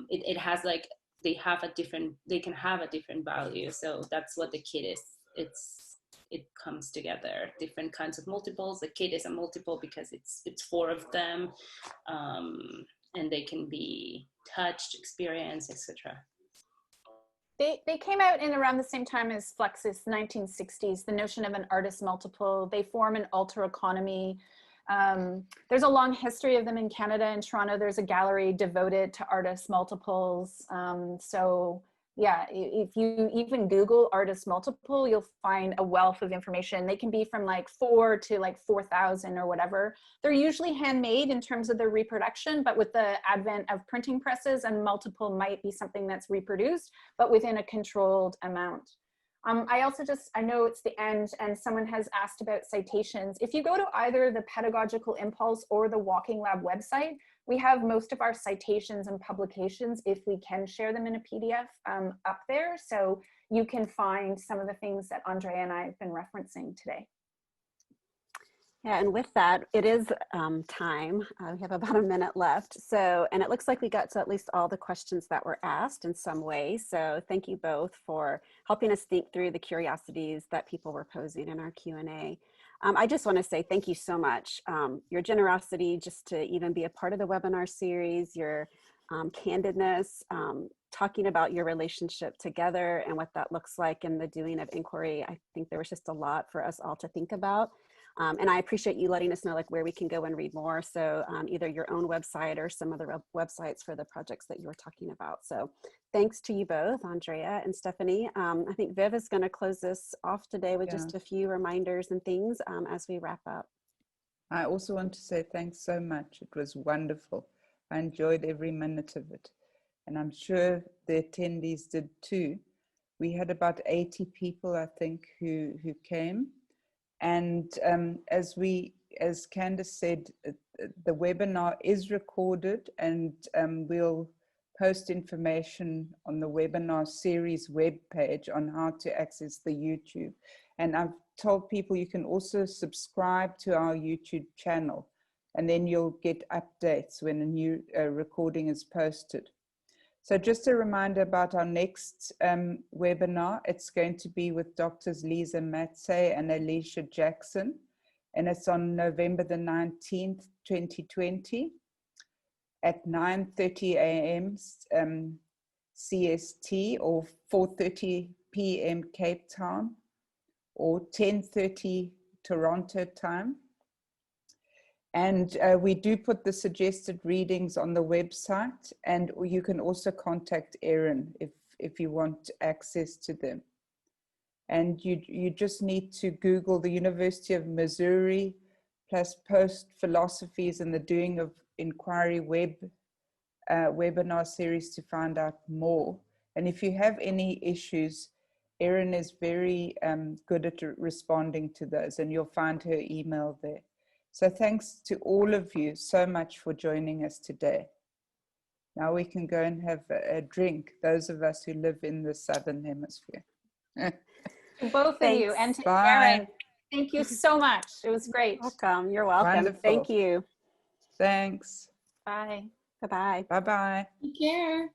It has like, they can have a different value. So that's what the kit is. It comes together, different kinds of multiples. The kit is a multiple because it's 4 of them, and they can be touched, experienced, etc. They came out in around the same time as Flexus, 1960s, the notion of an artist multiple. They form an alter economy. There's a long history of them in Canada. In Toronto, there's a gallery devoted to artist multiples. So yeah, if you even Google artist multiple, you'll find a wealth of information. They can be from like 4 to like 4,000 or whatever. They're usually handmade in terms of their reproduction, but with the advent of printing presses, and multiple might be something that's reproduced, but within a controlled amount. I also I know it's the end and someone has asked about citations. If you go to either the Pedagogical Impulse or the Walking Lab website, we have most of our citations and publications, if we can share them in a PDF, up there. So you can find some of the things that Andrea and I have been referencing today. Yeah, and with that, it is time. We have about a minute left. So, and it looks like we got to at least all the questions that were asked in some way. So thank you both for helping us think through the curiosities that people were posing in our Q&A. I just want to say thank you so much. Your generosity just to even be a part of the webinar series, your candidness, talking about your relationship together and what that looks like in the doing of inquiry. I think there was just a lot for us all to think about. And I appreciate you letting us know like where we can go and read more. So either your own website or some other websites for the projects that you were talking about. So thanks to you both, Andrea and Stephanie. I think Viv is going to close this off today with just a few reminders and things as we wrap up. I also want to say thanks so much. It was wonderful. I enjoyed every minute of it. And I'm sure the attendees did too. We had about 80 people, I think, who came. And as Candace said, the webinar is recorded, and we'll post information on the webinar series webpage on how to access the YouTube. And I've told people you can also subscribe to our YouTube channel, and then you'll get updates when a new recording is posted. So just a reminder about our next webinar. It's going to be with Drs. Lisa Matsey and Alicia Jackson, and it's on November the 19th, 2020 at 9:30 a.m. CST or 4:30 p.m. Cape Town or 10:30 Toronto time. And we do put the suggested readings on the website, and you can also contact Erin if you want access to them. And you just need to Google the University of Missouri plus post Philosophies and the Doing of Inquiry webinar series to find out more. And if you have any issues, Erin is very good at responding to those, and you'll find her email there. So thanks to all of you so much for joining us today. Now we can go and have a drink, those of us who live in the Southern Hemisphere. Both of you, and to Erin, thank you so much. It was great. Welcome. You're welcome. Wonderful. Thank you. Thanks. Bye. Bye-bye. Bye-bye. Take care.